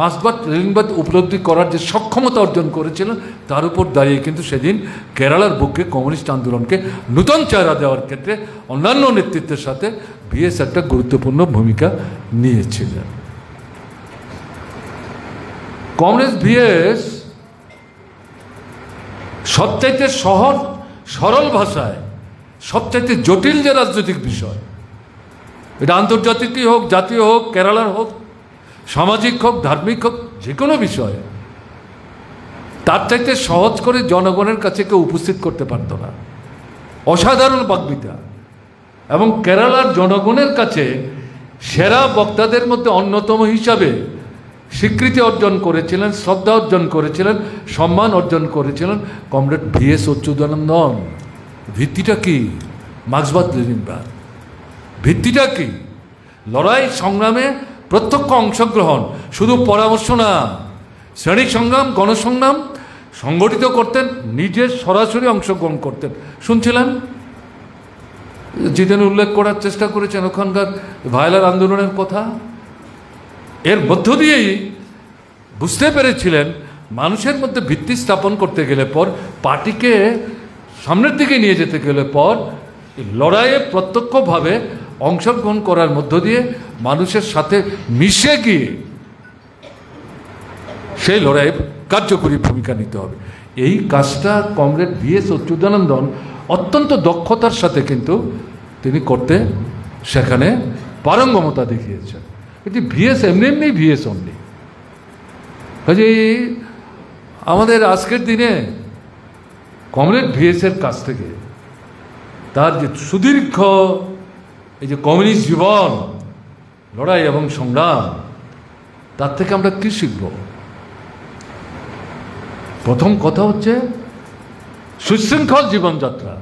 মার্ক্সবাদ লেনিনবাদ উপলব্ধি করার যে সক্ষমতা অর্জন করেছিলেন, তার উপর দাঁড়িয়ে কিন্তু সেদিন কেরালার বুকে কমিউনিস্ট আন্দোলনকে নূতন চেহারা দেওয়ার ক্ষেত্রে অন্যান্য নেতৃত্বের সাথে ভিএস একটা গুরুত্বপূর্ণ ভূমিকা নিয়েছিলেন। কংগ্রেস ভিএস সবচাইতে সহজ সরল ভাষায় সবচাইতে জটিল যে রাজনৈতিক বিষয়, এটা আন্তর্জাতিকই হোক, জাতীয় হোক, কেরালার হোক, সামাজিক হোক, ধার্মিক হোক, যে কোনো বিষয়, তার চাইতে সহজ করে জনগণের কাছে কেউ উপস্থিত করতে পারত না। অসাধারণ বাগ্মিতা, এবং কেরালার জনগণের কাছে সেরা বক্তাদের মধ্যে অন্যতম হিসাবে স্বীকৃতি অর্জন করেছিলেন, শ্রদ্ধা অর্জন করেছিলেন, সম্মান অর্জন করেছিলেন কমরেড ভিএস অচ্যুতানন্দন। ভিত্তিটা কি? মার্ক্সবাদ লেনিনবাদ। ভিত্তিটা কি? লড়াই সংগ্রামে প্রত্যক্ষ অংশগ্রহণ, শুধু পরামর্শ না, শ্রেণী সংগ্রাম, গণসংগ্রাম সংগঠিত করতেন, নিজে সরাসরি অংশগ্রহণ করতেন। শুনছিলেন জিতেন উল্লেখ করার চেষ্টা করেছেন ওখানকার ভায়োলার আন্দোলনের কথা। এর মধ্য দিয়েই বুঝতে পেরেছিলেন মানুষের মধ্যে ভিত্তি স্থাপন করতে গেলে পর, পার্টিকে সামনের দিকে নিয়ে যেতে গেলে পর, লড়াইয়ে প্রত্যক্ষভাবে অংশগ্রহণ করার মধ্য দিয়ে মানুষের সাথে মিশে গিয়ে সেই লড়াইয়ে কার্যকরী ভূমিকা নিতে হবে। এই কাজটা কমরেড ভিএস অচ্যুতানন্দন অত্যন্ত দক্ষতার সাথে কিন্তু তিনি করতে সেখানে পারঙ্গমতা দেখিয়েছেন। এটি ভিএস এমনি এমনি ভিএস অমনি। কাজেই আমাদের আজকের দিনে কমরেড ভিএসের কাছ থেকে তার যে সুদীর্ঘ এই যে কমিউনিস্ট জীবন, লড়াই এবং সংগ্রাম, তার থেকে আমরা কি শিখব? প্রথম কথা হচ্ছে সুশৃঙ্খল জীবনযাত্রা,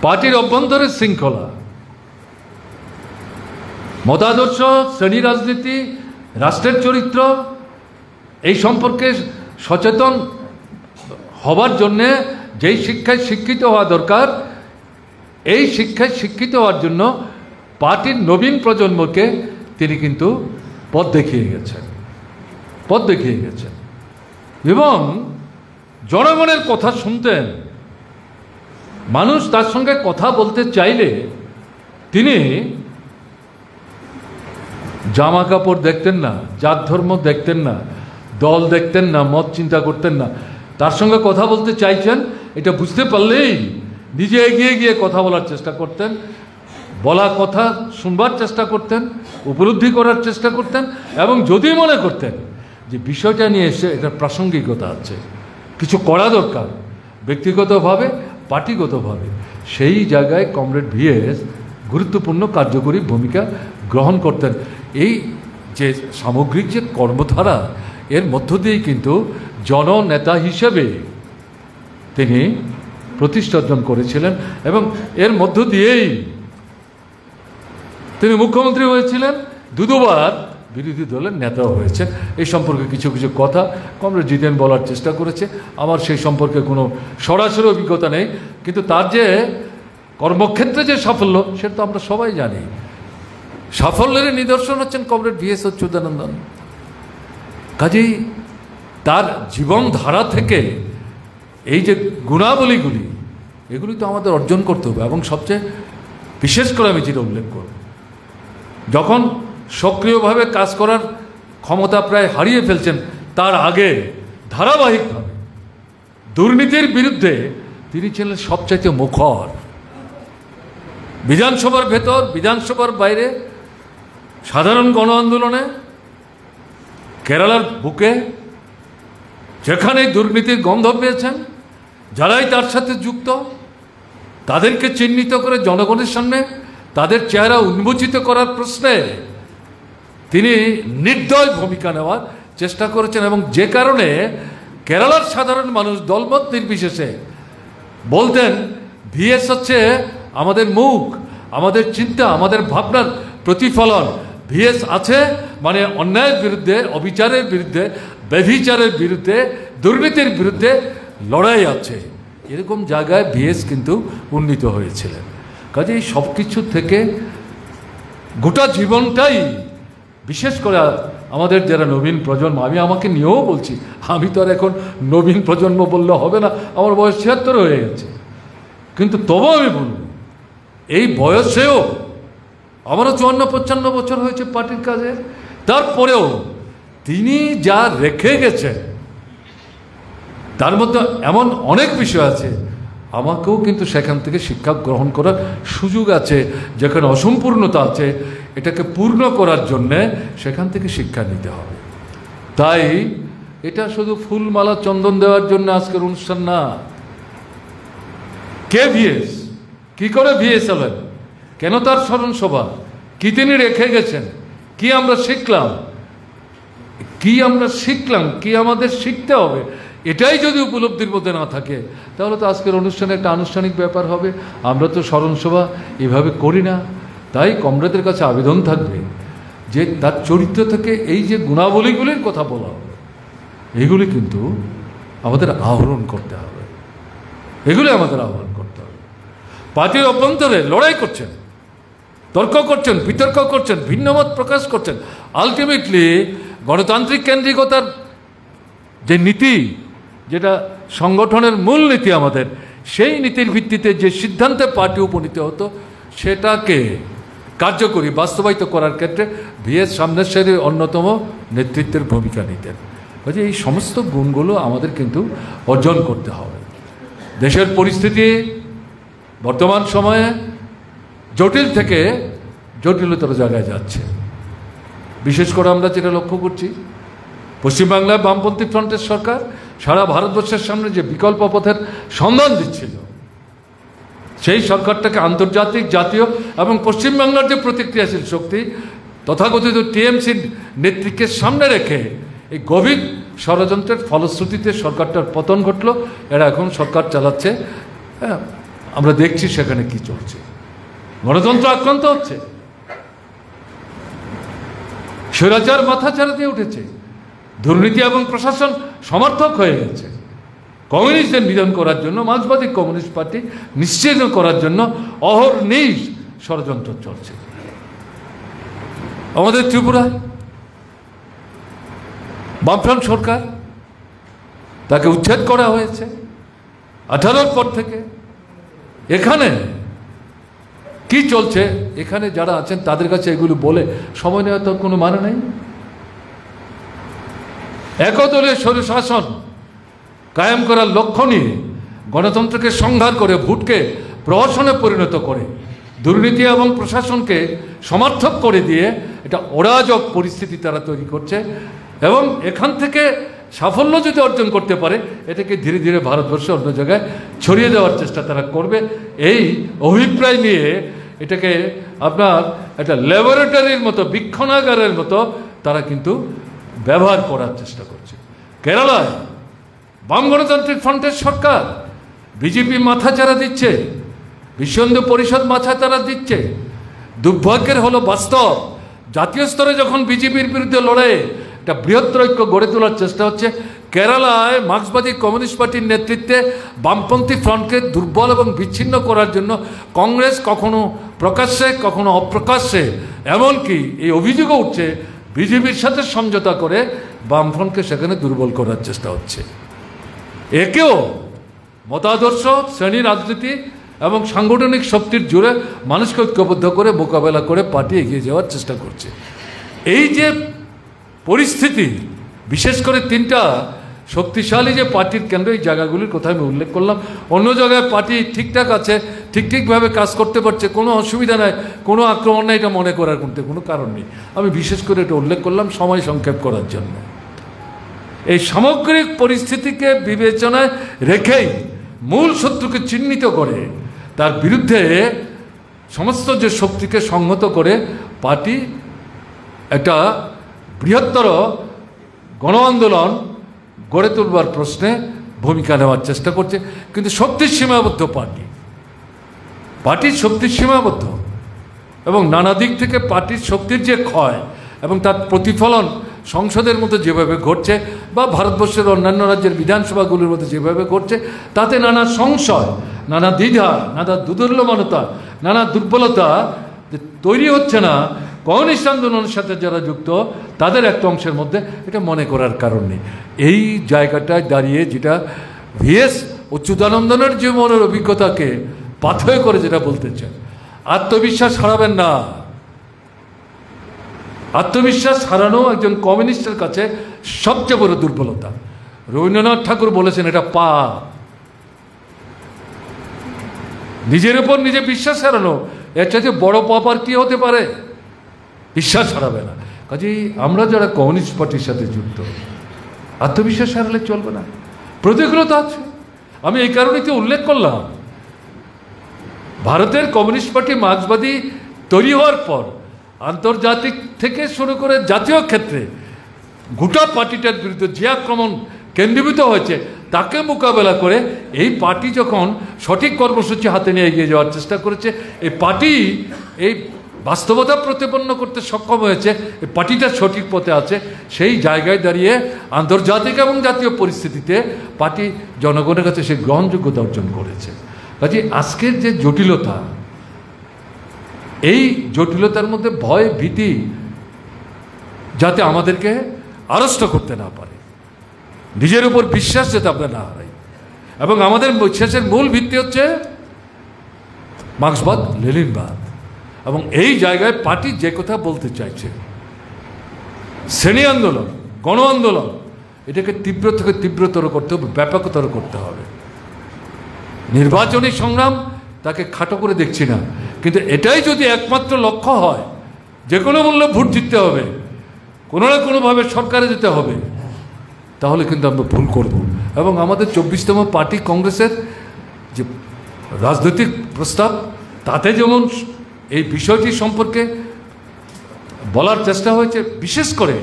পার্টির অভ্যন্তরের শৃঙ্খলা, মতাদর্শ, শ্রেণী রাজনীতি, রাষ্ট্রের চরিত্র, এই সম্পর্কে সচেতন হবার জন্যে যেই শিক্ষায় শিক্ষিত হওয়া দরকার, এই শিক্ষায় শিক্ষিত হওয়ার জন্য পার্টির নবীন প্রজন্মকে তিনি কিন্তু পথ দেখিয়ে গেছেন এবং জনগণের কথা শুনতেন। মানুষ তার সঙ্গে কথা বলতে চাইলে তিনি জামা কাপড় দেখতেন না, জাত ধর্ম দেখতেন না, দল দেখতেন না, মত চিন্তা করতেন না। তার সঙ্গে কথা বলতে চাইছেন এটা বুঝতে পারলেই নিজে এগিয়ে গিয়ে কথা বলার চেষ্টা করতেন, বলা কথা শুনবার চেষ্টা করতেন, উপলব্ধি করার চেষ্টা করতেন, এবং যদি মনে করতেন যে বিষয়টা নিয়ে এসে এটার প্রাসঙ্গিকতা আছে, কিছু করা দরকার ব্যক্তিগতভাবে, পার্টিগতভাবে, সেই জায়গায় কমরেড ভিএস গুরুত্বপূর্ণ কার্যকরী ভূমিকা গ্রহণ করতেন। এই যে সামগ্রিক যে কর্মধারা, এর মধ্য দিয়েই কিন্তু জননেতা হিসেবে তিনি প্রতিষ্ঠা অর্জন করেছিলেন এবং এর মধ্য দিয়েই তিনি মুখ্যমন্ত্রী হয়েছিলেন, দুবার বিরোধী দলের নেতাও হয়েছেন। এই সম্পর্কে কিছু কিছু কথা কমরেড জিতেন বলার চেষ্টা করেছে। আমার সেই সম্পর্কে কোনো সরাসরি অভিজ্ঞতা নেই, কিন্তু তার যে কর্মক্ষেত্রে যে সাফল্য, সেটা তো আমরা সবাই জানি। সাফল্যের নিদর্শন হচ্ছেন কমরেড ভিএস অচ্যুতানন্দন। কাজেই তার জীবনধারা থেকে এই যে গুণাবলীগুলি, এগুলি তো আমাদের অর্জন করতে হবে। এবং সবচেয়ে বিশেষ করে আমি যেটা উল্লেখ করব, যখন সক্রিয়ভাবে কাজ করার ক্ষমতা প্রায় হারিয়ে ফেলছেন, তার আগে ধারাবাহিকভাবে দুর্নীতির বিরুদ্ধে তিনি ছিলেন সবচাইতে মুখর। বিধানসভার ভেতর, বিধানসভার বাইরে, সাধারণ গণ আন্দোলনে, কেরালার বুকে যেখানেই দুর্নীতির গন্ধ পেয়েছেন, যারাই তার সাথে যুক্ত তাদেরকে চিহ্নিত করে জনগণের সামনে তাদের চেহারা উন্মোচিত করার প্রশ্নে তিনি নির্দয় ভূমিকা নেওয়ার চেষ্টা করেছেন। এবং যে কারণে কেরালার সাধারণ মানুষ দলমত নির্বিশেষে বলতেন ভিএস হচ্ছে আমাদের মুখ, আমাদের চিন্তা, আমাদের ভাবনার প্রতিফলন। ভিএস আছে মানে অন্যায়ের বিরুদ্ধে, অবিচারের বিরুদ্ধে, ব্যভিচারের বিরুদ্ধে, দুর্নীতির বিরুদ্ধে লড়াই আছে। এরকম জায়গায় ভিএস কিন্তু উন্নীত হয়েছিলেন। কাজে এই সব কিছু থেকে গোটা জীবনটাই, বিশেষ করে আমাদের যারা নবীন প্রজন্ম, আমি আমাকে নিয়েও বলছি, আমি তো আর এখন নবীন প্রজন্ম বললে হবে না, আমার বয়স ৭৬ হয়ে গেছে, কিন্তু তবু আমি বলব এই বয়সেও আমারও ৫৪-৫৫ বছর হয়েছে পার্টির কাজে, তারপরেও তিনি যা রেখে গেছেন তার মধ্যে এমন অনেক বিষয় আছে, আমাকেও কিন্তু সেখান থেকে শিক্ষা গ্রহণ করার সুযোগ আছে। যেখানে অসম্পূর্ণতা আছে এটাকে পূর্ণ করার জন্যে সেখান থেকে শিক্ষা নিতে হবে। তাই এটা শুধু ফুলমালা চন্দন দেওয়ার জন্য আজকের অনুষ্ঠান না। কে ভিএস, কি করে ভিএস হলেন, কেন তার স্মরণ সভা, কি তিনি রেখে গেছেন, কি আমরা শিখলাম, কি আমাদের শিখতে হবে, এটাই যদি উপলব্ধির মধ্যে না থাকে তাহলে তো আজকের অনুষ্ঠানে একটা আনুষ্ঠানিক ব্যাপার হবে। আমরা তো স্মরণসভা এভাবে করি না। তাই কমরেডদের কাছে আবেদন থাকবে যে তার চরিত্র থেকে এই যে গুণাবলীগুলির কথা বলা হবে, এগুলি কিন্তু আমাদের আহরণ করতে হবে, পার্টির অভ্যন্তরে লড়াই করছেন, তর্ক করছেন, বিতর্ক করছেন, ভিন্নমত প্রকাশ করছেন। আলটিমেটলি গণতান্ত্রিক কেন্দ্রিকতার যে নীতি, যেটা সংগঠনের মূল নীতি আমাদের, সেই নীতির ভিত্তিতে যে সিদ্ধান্তে পার্টি উপনীত হতো সেটাকে কার্যকরী বাস্তবায়িত করার ক্ষেত্রে ভিএস সামনের সারির অন্যতম নেতৃত্বের ভূমিকা নিতেন। কাজে এই সমস্ত গুণগুলো আমাদের কিন্তু অর্জন করতে হবে। দেশের পরিস্থিতি বর্তমান সময়ে জটিল থেকে জটিলতর জায়গায় যাচ্ছে। বিশেষ করে আমরা যেটা লক্ষ্য করছি, পশ্চিমবাংলায় বামপন্থী ফ্রন্টের সরকার সারা ভারতবর্ষের সামনে যে বিকল্প পথের সন্ধান দিচ্ছিল, সেই সরকারটাকে আন্তর্জাতিক, জাতীয় এবং পশ্চিমবাংলার যে প্রতিক্রিয়াশীল শক্তি তথাকথিত টিএমসির নেতৃত্বকে সামনে রেখে এই গভীর ষড়যন্ত্রের ফলশ্রুতিতে সরকারটার পতন ঘটল। এরা এখন সরকার চালাচ্ছে, আমরা দেখছি সেখানে কি চলছে, গণতন্ত্র আক্রান্ত হচ্ছে, স্বৈরাচার মাথাচাড়া দিয়ে উঠেছে, দুর্নীতি এবং প্রশাসন সমর্থক হয়ে গেছে, কমিউনিস্টদের নিধন করার জন্য, মার্ক্সবাদী কমিউনিস্ট পার্টি নিশ্চিহ্ন করার জন্য অহর্নিশ ষড়যন্ত্র চলছে। আমাদের ত্রিপুরায় বামফ্রন্ট সরকার, তাকে উচ্ছেদ করা হয়েছে 18-র পর থেকে। এখানে কি চলছে, এখানে যারা আছেন তাদের কাছে এগুলো বলে সময় নেওয়ার তো কোনো মানে নেই। একদলীয় স্বৈরশাসন কায়েম করার লক্ষ্য নিয়ে গণতন্ত্রকে সংঘাত করে, ভোটকে প্রহসনে পরিণত করে, দুর্নীতি এবং প্রশাসনকে সমর্থক করে দিয়ে এটা অরাজক পরিস্থিতি তারা তৈরি করছে। এবং এখান থেকে সাফল্য যদি অর্জন করতে পারে, এটাকে ধীরে ধীরে ভারতবর্ষে অন্য জায়গায় ছড়িয়ে দেওয়ার চেষ্টা তারা করবে। এই অভিপ্রায় নিয়ে এটাকে আপনার একটা ল্যাবরেটরির মতো, বীক্ষণাগারের মতো তারা কিন্তু ব্যবহার করার চেষ্টা করছে। কেরালায় বাম গণতান্ত্রিক ফ্রন্টের সরকার, বিজেপি মাথাচাড়া দিচ্ছে, বিশ্ব হিন্দু পরিষদ মাথাচাড়া দিচ্ছে। দুর্ভাগ্যের হলো বাস্তব, জাতীয় স্তরে যখন বিজেপির বিরুদ্ধে লড়াই একটা বৃহত্তর ঐক্য গড়ে তোলার চেষ্টা হচ্ছে, কেরালায় মার্ক্সবাদী কমিউনিস্ট পার্টির নেতৃত্বে বামপন্থী ফ্রন্টকে দুর্বল এবং বিচ্ছিন্ন করার জন্য কংগ্রেস কখনো প্রকাশ্যে কখনো অপ্রকাশ্যে, এমনকি এই অভিযোগও উঠছে বিজেপির সাথে সমঝোতা করে বামফ্রন্টকে সেখানে দুর্বল করার চেষ্টা হচ্ছে। একেও মতাদর্শ, শ্রেণী রাজনীতি এবং সাংগঠনিক শক্তির জোরে মানুষকে ঐক্যবদ্ধ করে মোকাবেলা করে পার্টি এগিয়ে যাওয়ার চেষ্টা করছে। এই যে পরিস্থিতি, বিশেষ করে তিনটা শক্তিশালী যে পার্টির কেন্দ্র, এই জায়গাগুলির কথা আমি উল্লেখ করলাম। অন্য জায়গায় পার্টি ঠিকঠাক আছে, ঠিকভাবে কাজ করতে পারছে, কোনো অসুবিধা নাই, কোনো আক্রমণ নাই, এটা মনে করার কোনো কারণ নেই। আমি বিশেষ করে এটা উল্লেখ করলাম সময় সংক্ষেপ করার জন্য। এই সামগ্রিক পরিস্থিতিকে বিবেচনায় রেখেই মূল শত্রুকে চিহ্নিত করে তার বিরুদ্ধে সমস্ত যে শক্তিকে সংহত করে পার্টি একটা বৃহত্তর গণ আন্দোলন গড়ে তুলবার প্রশ্নে ভূমিকা নেওয়ার চেষ্টা করছে। কিন্তু শক্তির সীমাবদ্ধ পার্টির শক্তির সীমাবদ্ধ, এবং নানা দিক থেকে পার্টির শক্তির যে ক্ষয় এবং তার প্রতিফলন সংসদের মধ্যে যেভাবে ঘটছে বা ভারতবর্ষের অন্যান্য রাজ্যের বিধানসভাগুলির মধ্যে যেভাবে ঘটছে, তাতে নানা সংশয়, নানা দ্বিধা, নানা দুর্বলতা, নানা দুর্বলতা তৈরি হচ্ছে না কমিউনিস্ট আন্দোলনের সাথে যারা যুক্ত তাদের একটা অংশের মধ্যে, এটা মনে করার কারণ নেই। এই জায়গাটায় দাঁড়িয়ে যেটা ভিএস অচ্যুতানন্দনের জীবনের অভিজ্ঞতাকে পাথেয় করে যেটা বলতে চায়, আত্মবিশ্বাস হারাবেন না। আত্মবিশ্বাস হারানো একজন কমিউনিস্টের কাছে সবচেয়ে বড় দুর্বলতা। রবীন্দ্রনাথ ঠাকুর বলেছেন এটা পাপ। নিজের উপর নিজে বিশ্বাস হারানো এর চাইতে বড় পাপ আর কি হতে পারে? বিশ্বাস হারাবে না। কাজেই আমরা যারা কমিউনিস্ট পার্টির সাথে যুক্ত, আত্মবিশ্বাস হারালে চলবে না। প্রতিকূলতা আছে, আমি এই কারণেই তো উল্লেখ করলাম। ভারতের কমিউনিস্ট পার্টি মার্ক্সবাদী তৈরি হওয়ার পর আন্তর্জাতিক থেকে শুরু করে জাতীয় ক্ষেত্রে গোটা পার্টিটার বিরুদ্ধে যে আক্রমণ কেন্দ্রীভূত হয়েছে, তাকে মোকাবেলা করে এই পার্টি যখন সঠিক কর্মসূচি হাতে নিয়ে এগিয়ে যাওয়ার চেষ্টা করেছে, এই পার্টি এই বাস্তবতা প্রতিপন্ন করতে সক্ষম হয়েছে, এই পার্টিটা সঠিক পথে আছে। সেই জায়গায় দাঁড়িয়ে আন্তর্জাতিক এবং জাতীয় পরিস্থিতিতে পার্টি জনগণের কাছে সেই গ্রহণযোগ্যতা অর্জন করেছে। কাজে আজকের যে জটিলতা, এই জটিলতার মধ্যে ভয় ভীতি যাতে আমাদেরকে আড়ষ্ট করতে না পারে, নিজের উপর বিশ্বাস যাতে আমরা না হারাই। এবং আমাদের বিশ্বাসের মূল ভিত্তি হচ্ছে মার্ক্সবাদ, লেনিনবাদ। এবং এই জায়গায় পার্টি যে কথা বলতে চাইছে, শ্রেণী আন্দোলন, গণ আন্দোলন, এটাকে তীব্র থেকে তীব্রতর করতে হবে, ব্যাপকতর করতে হবে। নির্বাচনী সংগ্রাম তাকে খাটো করে দেখছি না, কিন্তু এটাই যদি একমাত্র লক্ষ্য হয়, যে কোনো মূল্যে ভোট জিততে হবে, কোনো না কোনোভাবে সরকারে যেতে হবে, তাহলে কিন্তু আমরা ভুল করব। এবং আমাদের 24তম পার্টি কংগ্রেসের যে রাজনৈতিক প্রস্তাব, তাতে যেমন এই বিষয়টি সম্পর্কে বলার চেষ্টা হয়েছে, বিশেষ করে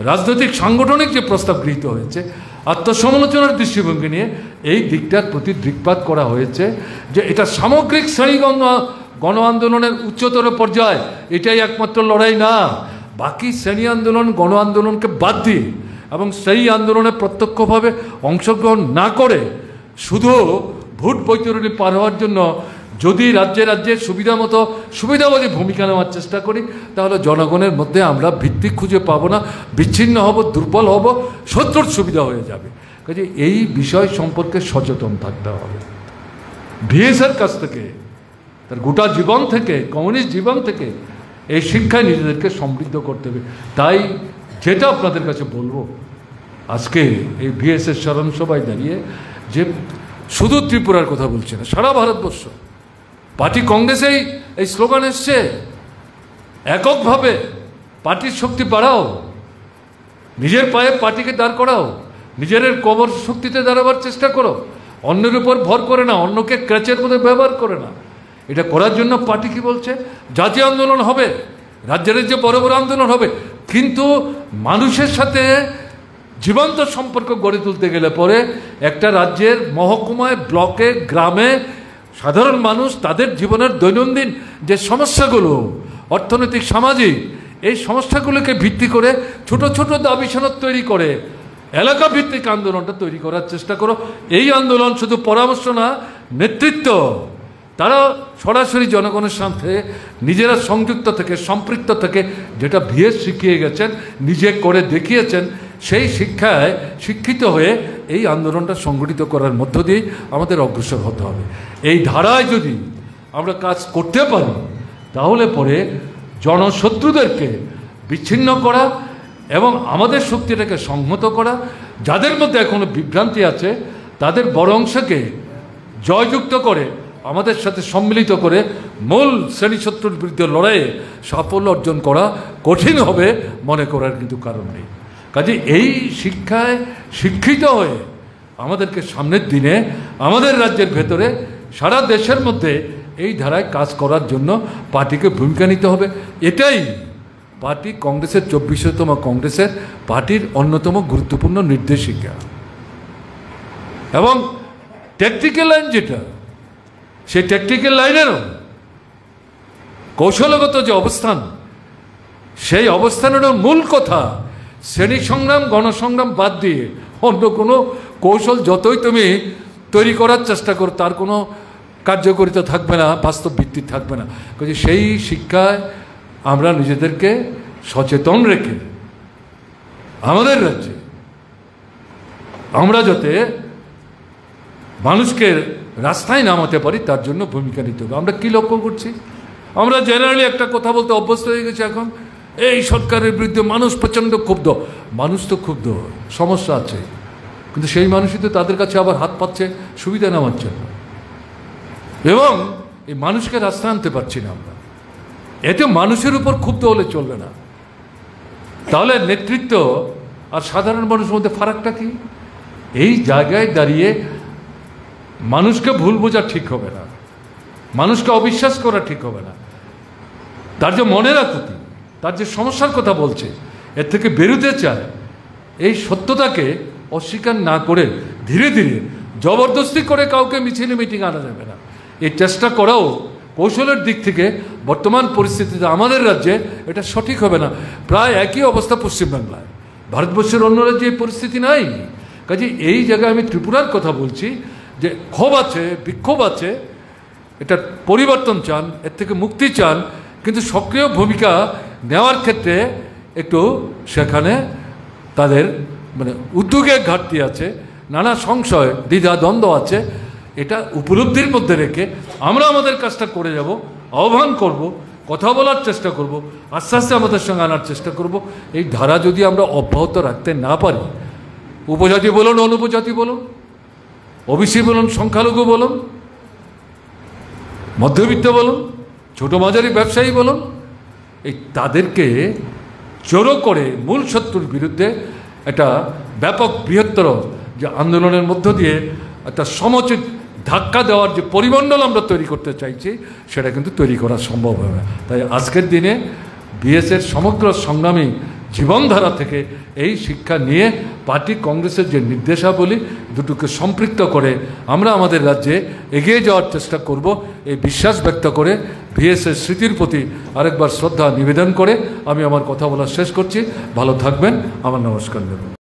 রাজনৈতিক সাংগঠনিক যে প্রস্তাব গৃহীত হয়েছে আত্মসমালোচনার দৃষ্টিভঙ্গি নিয়ে, এই দিকটার প্রতি দৃকপাত করা হয়েছে যে এটা সামগ্রিক শ্রেণী গণ আন্দোলনের উচ্চতর পর্যায়, এটাই একমাত্র লড়াই না। বাকি শ্রেণী আন্দোলন, গণ আন্দোলনকে বাদ দিয়ে এবং সেই আন্দোলনে প্রত্যক্ষভাবে অংশগ্রহণ না করে শুধু ভোট বৈতরণী পার হওয়ার জন্য যদি রাজ্যে রাজ্যে সুবিধাবাদী ভূমিকা নেওয়ার চেষ্টা করি, তাহলে জনগণের মধ্যে আমরা ভিত্তি খুঁজে পাবো না, বিচ্ছিন্ন হব, দুর্বল হব, শত্রুর সুবিধা হয়ে যাবে। কাজে এই বিষয় সম্পর্কে সচেতন থাকতে হবে। ভিএসের কাছ থেকে, তার গোটা জীবন থেকে, কমিউনিস্ট জীবন থেকে এই শিক্ষায় নিজেদেরকে সমৃদ্ধ করতে হবে। তাই যেটা আপনাদের কাছে বলবো আজকে এই ভিএসের স্মরণ সভায় দাঁড়িয়ে, যে শুধু ত্রিপুরার কথা বলছে না, সারা ভারতবর্ষ পার্টি কংগ্রেসেই এই স্লোগান এসছে, এককভাবে পার্টির শক্তি বাড়াও, নিজের পায়ে পার্টিকে দাঁড় করাও, নিজের কবর শক্তিতে দাঁড়াবার চেষ্টা করো, অন্যের উপর ভর করে না, অন্যকে ক্র্যাচের মধ্যে ব্যবহার করে না। এটা করার জন্য পার্টি কি বলছে, জাতীয় আন্দোলন হবে, রাজ্যের যে বড় বড় আন্দোলন হবে, কিন্তু মানুষের সাথে জীবন্ত সম্পর্ক গড়ে তুলতে গেলে পরে একটা রাজ্যের মহকুমায়, ব্লকে, গ্রামে সাধারণ মানুষ তাদের জীবনের দৈনন্দিন যে সমস্যাগুলো, অর্থনৈতিক, সামাজিক, এই সমস্যাগুলোকে ভিত্তি করে ছোট ছোট দাবি সনদ তৈরি করে এলাকা ভিত্তিক আন্দোলনটা তৈরি করার চেষ্টা করো। এই আন্দোলন শুধু পরামর্শ না, নেতৃত্ব, তারা সরাসরি জনগণের সাথে নিজেরা সংযুক্ত থেকে, সম্পৃক্ত থেকে, যেটা ভিএস শিখিয়ে গেছেন, নিজে করে দেখিয়েছেন, সেই শিক্ষায় শিক্ষিত হয়ে এই আন্দোলনটা সংগঠিত করার মধ্য দিয়ে আমাদের অগ্রসর হতে হবে। এই ধারায় যদি আমরা কাজ করতে পারি, তাহলে পরে জনশত্রুদেরকে বিচ্ছিন্ন করা এবং আমাদের শক্তিটাকে সংহত করা, যাদের মধ্যে এখনো বিভ্রান্তি আছে তাদের বড় অংশকে জয়যুক্ত করে আমাদের সাথে সম্মিলিত করে মূল শ্রেণীশত্রুর বিরুদ্ধে লড়াইয়ে সাফল্য অর্জন করা কঠিন হবে মনে করার কিন্তু কারণ নেই। কাজে এই শিক্ষায় শিক্ষিত হয়ে আমাদেরকে সামনের দিনে আমাদের রাজ্যের ভেতরে সারা দেশের মধ্যে এই ধারায় কাজ করার জন্য পার্টিকে ভূমিকা নিতে হবে। এটাই পার্টি কংগ্রেসের 24তম কংগ্রেসের পার্টির অন্যতম গুরুত্বপূর্ণ নির্দেশিকা। এবং ট্যাকটিক্যাল লাইন যেটা, সেই ট্যাকটিক্যাল লাইনেরও কৌশলগত যে অবস্থান, সেই অবস্থানেরও মূল কথা শ্রেণী সংগ্রাম গণসংগ্রাম বাদ দিয়ে অন্য কোনো কৌশল যতই তুমি তৈরি করার চেষ্টা করো তার কোনো কার্যকারিতা থাকবে না, বাস্তব ভিত্তি থাকবে না। কাজে সেই শিক্ষায় আমরা নিজেদেরকে সচেতন রেখে আমাদের রাজ্যে আমরা যাতে মানুষকে রাস্তায় নামাতে পারি তার জন্য ভূমিকা নিতে হবে। আমরা কি লক্ষ্য করছি? আমরা জেনারেলি একটা কথা বলতে অভ্যস্ত হয়ে গেছি এখন, এই সরকারের বিরুদ্ধে মানুষ প্রচণ্ড ক্ষুব্ধ। মানুষ তো ক্ষুব্ধ, সমস্যা আছে, কিন্তু সেই মানুষই তো তাদের কাছে আবার হাত পাচ্ছে সুবিধা নেওয়ার জন্য, এবং এই মানুষকে রাস্তায় আনতে পারছি না আমরা। এতে মানুষের উপর ক্ষুব্ধ হলে চলবে না। তাহলে নেতৃত্ব আর সাধারণ মানুষের মধ্যে ফারাকটা কি? এই জায়গায় দাঁড়িয়ে মানুষকে ভুল বোঝা ঠিক হবে না, মানুষকে অবিশ্বাস করা ঠিক হবে না। তার যে মনের আকুতি, তার যে সমস্যার কথা বলছে, এর থেকে বেরোতে চায়, এই সত্যতাকে অস্বীকার না করে ধীরে ধীরে জবরদস্তি করে কাউকে মিছিলে মিটিং আনা যাবে না। এই চেষ্টা করাও কৌশলের দিক থেকে বর্তমান পরিস্থিতিতে আমাদের রাজ্যে এটা সঠিক হবে না। প্রায় একই অবস্থা পশ্চিমবাংলায়, ভারতবর্ষের অন্য রাজ্যে এই পরিস্থিতি নাই। কাজে এই জায়গায় আমি ত্রিপুরার কথা বলছি যে ক্ষোভ আছে, বিক্ষোভ আছে, এটা পরিবর্তন চান, এর থেকে মুক্তি চান, কিন্তু সক্রিয় ভূমিকা নেওয়ার ক্ষেত্রে একটু সেখানে তাদের মানে উদ্যোগের ঘাটতি আছে, নানা সংশয় দ্বিধা দ্বন্দ্ব আছে। এটা উপলব্ধির মধ্যে রেখে আমরা আমাদের কাজটা করে যাব, আহ্বান করব, কথা বলার চেষ্টা করব, আস্তে আস্তে আমাদের সঙ্গে আনার চেষ্টা করব। এই ধারা যদি আমরা অব্যাহত রাখতে না পারি, উপজাতি বলুন, অনুপজাতি বলুন, ওবিসি বলুন, সংখ্যালঘু বলুন, মধ্যবিত্ত বলুন, ছোট মাঝারি ব্যবসায়ী বলুন, এই তাদেরকে জড়ো করে মূল শত্রুর বিরুদ্ধে একটা ব্যাপক বৃহত্তর যে আন্দোলনের মধ্য দিয়ে একটা সমুচিত ধাক্কা দেওয়ার যে পরিমণ্ডল আমরা তৈরি করতে চাইছি, সেটা কিন্তু তৈরি করা সম্ভব হবে না। তাই আজকের দিনে বিএসের সমগ্র সংগ্রামী জীবনধারা থেকে এই শিক্ষা নিয়ে পার্টি কংগ্রেসের যে নির্দেশাবলী দুটোকে সম্পৃক্ত করে আমরা আমাদের রাজ্যে এগিয়ে যাওয়ার চেষ্টা করব, এই বিশ্বাস ব্যক্ত করে বিএসের স্মৃতির প্রতি আরেকবার শ্রদ্ধা নিবেদন করে আমি আমার কথা বলা শেষ করছি। ভালো থাকবেন, আমার নমস্কার নেবেন।